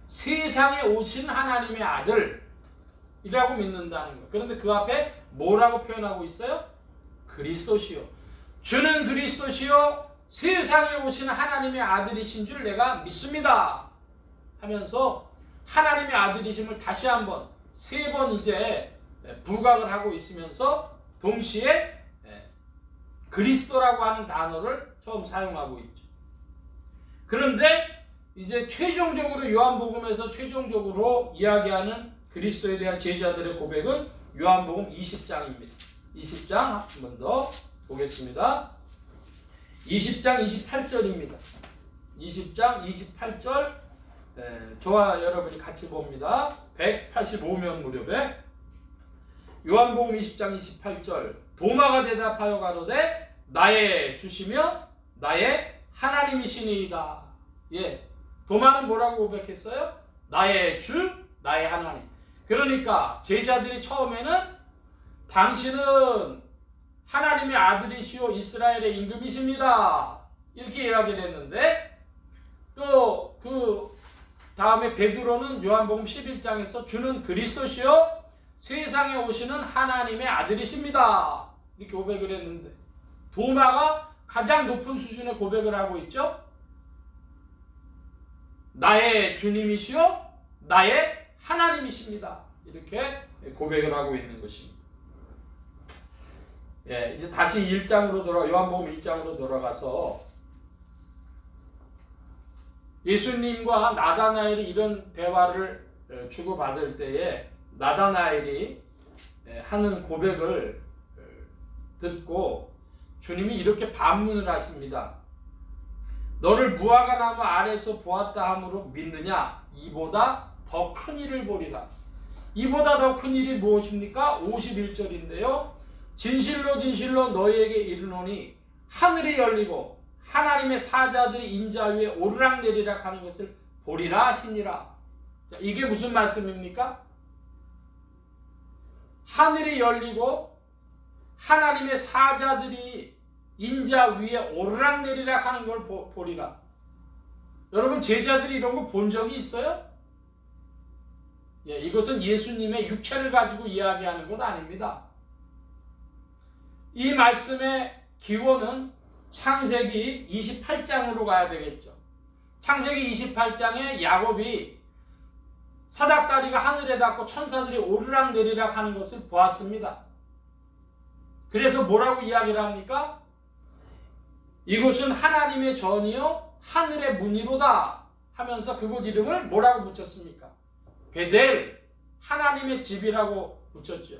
세상에 오신 하나님의 아들이라고 믿는다는 거예요. 그런데 그 앞에 뭐라고 표현하고 있어요? 그리스도시요. 주는 그리스도시요 세상에 오신 하나님의 아들이신 줄 내가 믿습니다. 하면서 하나님의 아들이심을 다시 한번 3번 이제 부각을 하고 있으면서 동시에 그리스도라고 하는 단어를 처음 사용하고 있죠. 그런데 이제 최종적으로 요한복음에서 최종적으로 이야기하는 그리스도에 대한 제자들의 고백은 요한복음 20장입니다. 20장 한 번 더 보겠습니다. 20장 28절입니다. 20장 28절 저와 여러분이 같이 봅니다. 185면 무렵에 요한복음 20장 28절 도마가 대답하여 가로되 나의 주시며 나의 하나님이시니이다. 예, 도마는 뭐라고 고백했어요? 나의 주, 나의 하나님. 그러니까 제자들이 처음에는 당신은 하나님의 아들이시오 이스라엘의 임금이십니다. 이렇게 이야기를 했는데 또 그 다음에 베드로는 요한복음 11장에서 주는 그리스도시요 세상에 오시는 하나님의 아들이십니다. 이렇게 고백을 했는데 도마가 가장 높은 수준의 고백을 하고 있죠. 나의 주님이시요 나의 하나님이십니다. 이렇게 고백을 하고 있는 것입니다. 예, 이제 다시 1장으로 요한복음 1장으로 돌아가서 예수님과 나다나엘이 이런 대화를 주고받을 때에 나다나엘이 하는 고백을 듣고 주님이 이렇게 반문을 하십니다. 너를 무화과 나무 아래서 보았다 함으로 믿느냐? 이보다 더 큰 일을 보리라. 이보다 더 큰 일이 무엇입니까? 51절인데요. 진실로 진실로 너희에게 이르노니 하늘이 열리고 하나님의 사자들이 인자 위에 오르락내리락 하는 것을 보리라 하시니라. 자, 이게 무슨 말씀입니까? 하늘이 열리고 하나님의 사자들이 인자 위에 오르락내리락 하는 걸 보리라. 여러분 제자들이 이런 거 본 적이 있어요? 예, 이것은 예수님의 육체를 가지고 이야기하는 것 아닙니다. 이 말씀의 기원은 창세기 28장으로 가야 되겠죠. 창세기 28장에 야곱이 사닥다리가 하늘에 닿고 천사들이 오르락내리락 하는 것을 보았습니다. 그래서 뭐라고 이야기를 합니까? 이곳은 하나님의 전이요 하늘의 문이로다 하면서 그곳 이름을 뭐라고 붙였습니까? 베델, 하나님의 집이라고 붙였죠.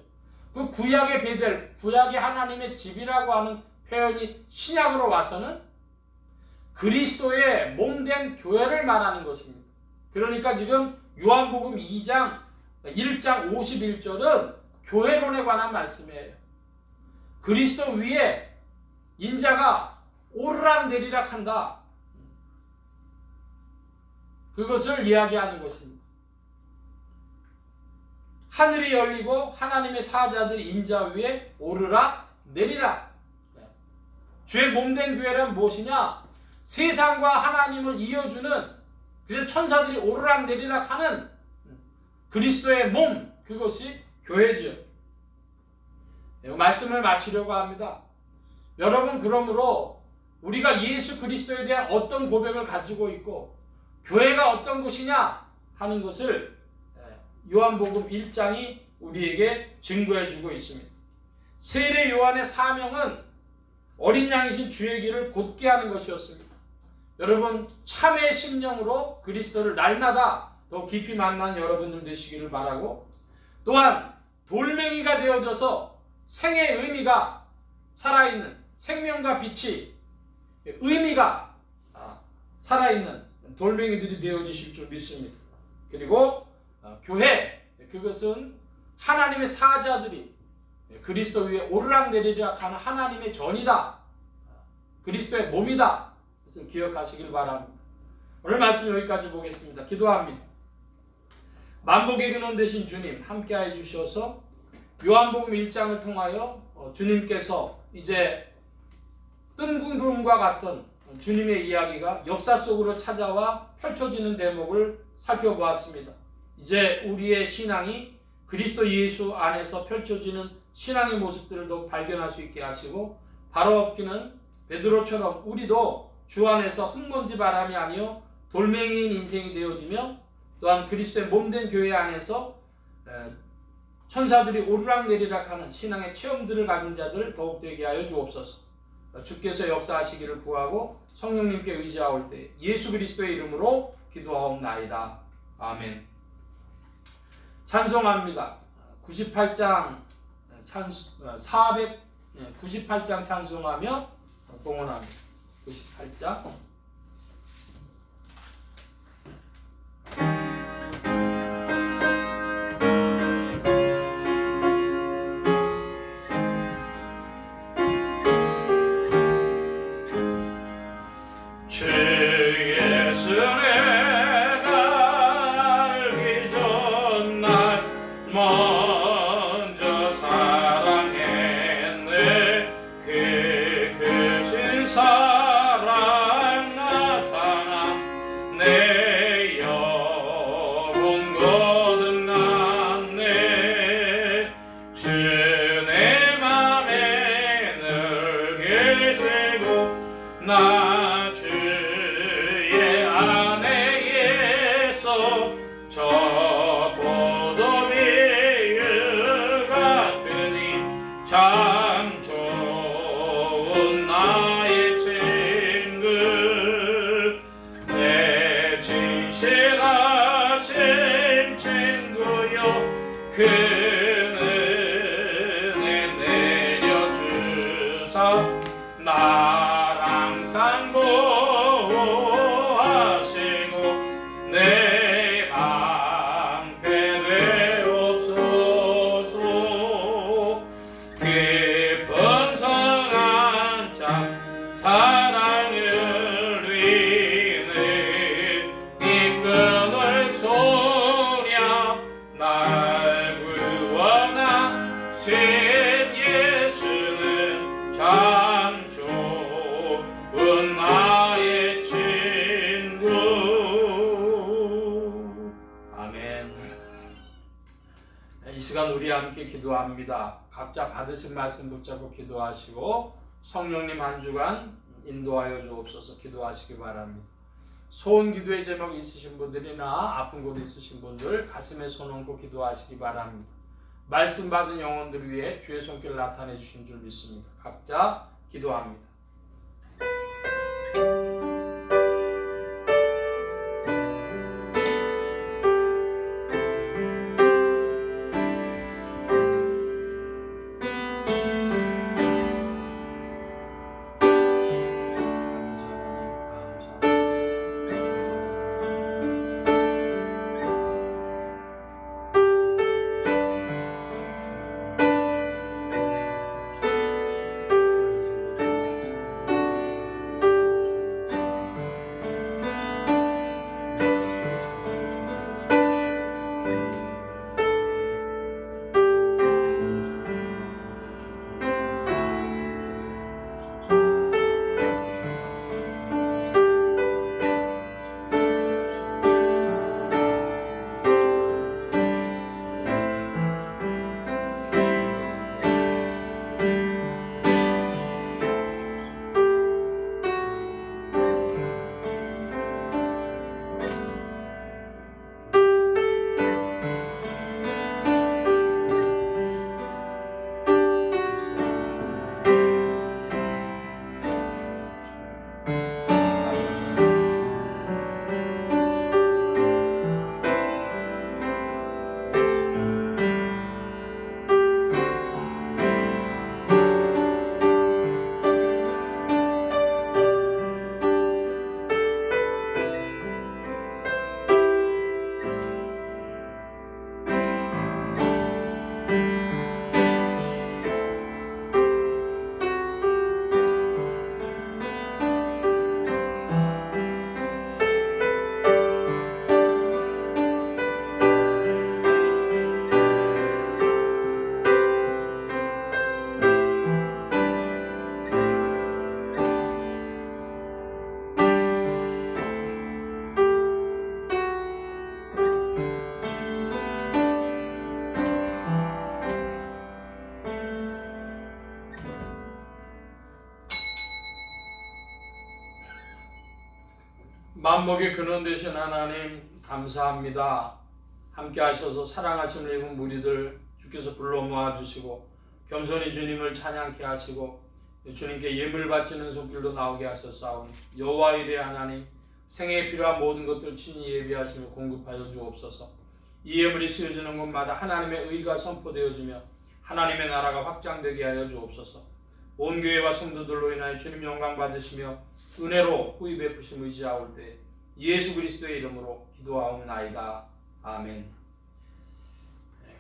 그 구약의 베델, 구약의 하나님의 집이라고 하는 표현이 신약으로 와서는 그리스도의 몸된 교회를 말하는 것입니다. 그러니까 지금 요한복음 2장 1장 51절은 교회론에 관한 말씀이에요. 그리스도 위에 인자가 오르락내리락 한다. 그것을 이야기하는 것입니다. 하늘이 열리고 하나님의 사자들이 인자 위에 오르락 내리락. 주의 몸된 교회란 무엇이냐? 세상과 하나님을 이어주는 그래서 천사들이 오르락 내리락 하는 그리스도의 몸, 그것이 교회죠. 말씀을 마치려고 합니다. 여러분, 그러므로 우리가 예수 그리스도에 대한 어떤 고백을 가지고 있고 교회가 어떤 곳이냐 하는 것을 요한복음 1장이 우리에게 증거해주고 있습니다. 세례 요한의 사명은 어린 양이신 주의 길을 곧게 하는 것이었습니다. 여러분, 참의 심령으로 그리스도를 날마다 더 깊이 만난 여러분들 되시기를 바라고, 또한 돌멩이가 되어져서 생의 의미가 살아있는, 생명과 빛이 의미가 살아있는 돌멩이들이 되어지실 줄 믿습니다. 그리고 교회, 그것은 하나님의 사자들이 그리스도 위에 오르락내리락 하는 하나님의 전이다. 그리스도의 몸이다. 그것을 기억하시길 바랍니다. 오늘 말씀 여기까지 보겠습니다. 기도합니다. 만복의 근원 되신 주님 함께해 주셔서 요한복음 1장을 통하여 주님께서 이제 뜬구름과 같던 주님의 이야기가 역사 속으로 찾아와 펼쳐지는 대목을 살펴보았습니다. 이제 우리의 신앙이 그리스도 예수 안에서 펼쳐지는 신앙의 모습들을 더 발견할 수 있게 하시고 바로 엎기는 베드로처럼 우리도 주 안에서 흙먼지 바람이 아니요 돌멩이인 인생이 되어지며 또한 그리스도의 몸된 교회 안에서 천사들이 오르락내리락하는 신앙의 체험들을 가진 자들 더욱 되게 하여 주옵소서. 주께서 역사하시기를 구하고 성령님께 의지하올 때 예수 그리스도의 이름으로 기도하옵나이다. 아멘. 찬송합니다. 98장 498장 찬송하며 봉헌합니다. 98장 나 주의 안에서 저 포도비유 같으니 참 좋은 나의 친구 내 진실하신 친구여 그는 은혜 내려주사 나랑 상보하시고 내 방패 되옵소서. 깊은 성한 참 사랑을 위해 이끈을 소냐 날 구원하신 예수는 참 좋은 나의 친구. 아멘. 이 시간 우리 함께 기도합니다. 각자 받으신 말씀 붙잡고 기도하시고 성령님 한 주간 인도하여 주옵소서. 기도하시기 바랍니다. 소원 기도의 제목 있으신 분들이나 아픈 곳 있으신 분들 가슴에 손 얹고 기도하시기 바랍니다. 말씀 받은 영혼들 위해 주의 손길 나타내 주신 줄 믿습니다. 각자 기도합니다. 만복의 근원 되신 하나님 감사합니다. 함께 하셔서 사랑하심을 입은 무리들 주께서 불러 모아주시고 겸손히 주님을 찬양케 하시고 주님께 예물 바치는 손길로 나오게 하셨사오니 여호와 이레 하나님 생애에 필요한 모든 것들 친히 예비하시며 공급하여 주옵소서. 이 예물이 쓰여지는 곳마다 하나님의 의가 선포되어지며 하나님의 나라가 확장되게 하여 주옵소서. 온 교회와 성도들로 인하여 주님 영광 받으시며 은혜로 후히 베푸심 의지하올 때 예수 그리스도의 이름으로 기도하옵나이다. 아멘.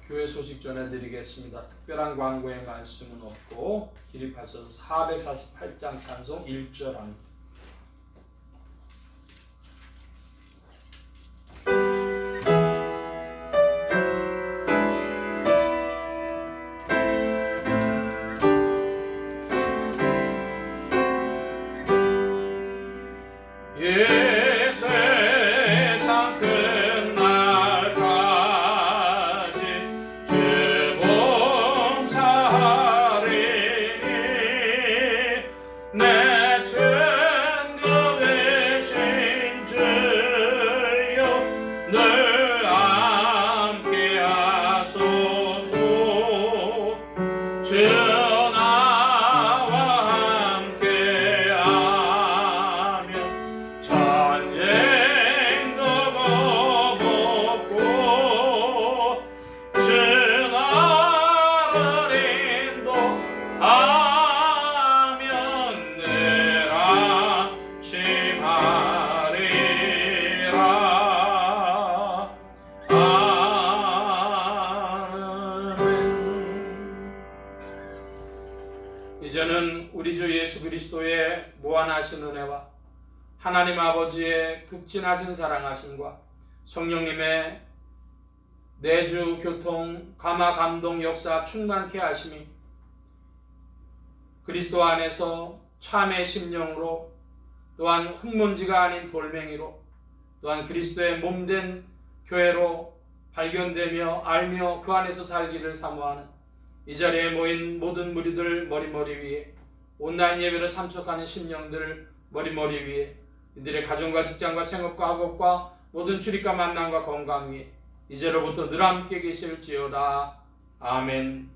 교회 소식 전해드리겠습니다. 특별한 광고의 말씀은 없고 기립하셔서 448장 찬송 1절 합니다. 이제는 우리 주 예수 그리스도의 무한하신 은혜와 하나님 아버지의 극진하신 사랑하심과 성령님의 내주 교통 감화 감동 역사 충만케 하심이 그리스도 안에서 참의 심령으로 또한 흙먼지가 아닌 돌멩이로 또한 그리스도의 몸된 교회로 발견되며 알며 그 안에서 살기를 사모하는 이 자리에 모인 모든 무리들 머리머리 위에 온라인 예배로 참석하는 심령들 머리머리 위에 이들의 가정과 직장과 생업과 학업과 모든 출입과 만남과 건강 위에 이제로부터 늘 함께 계실지어다. 아멘.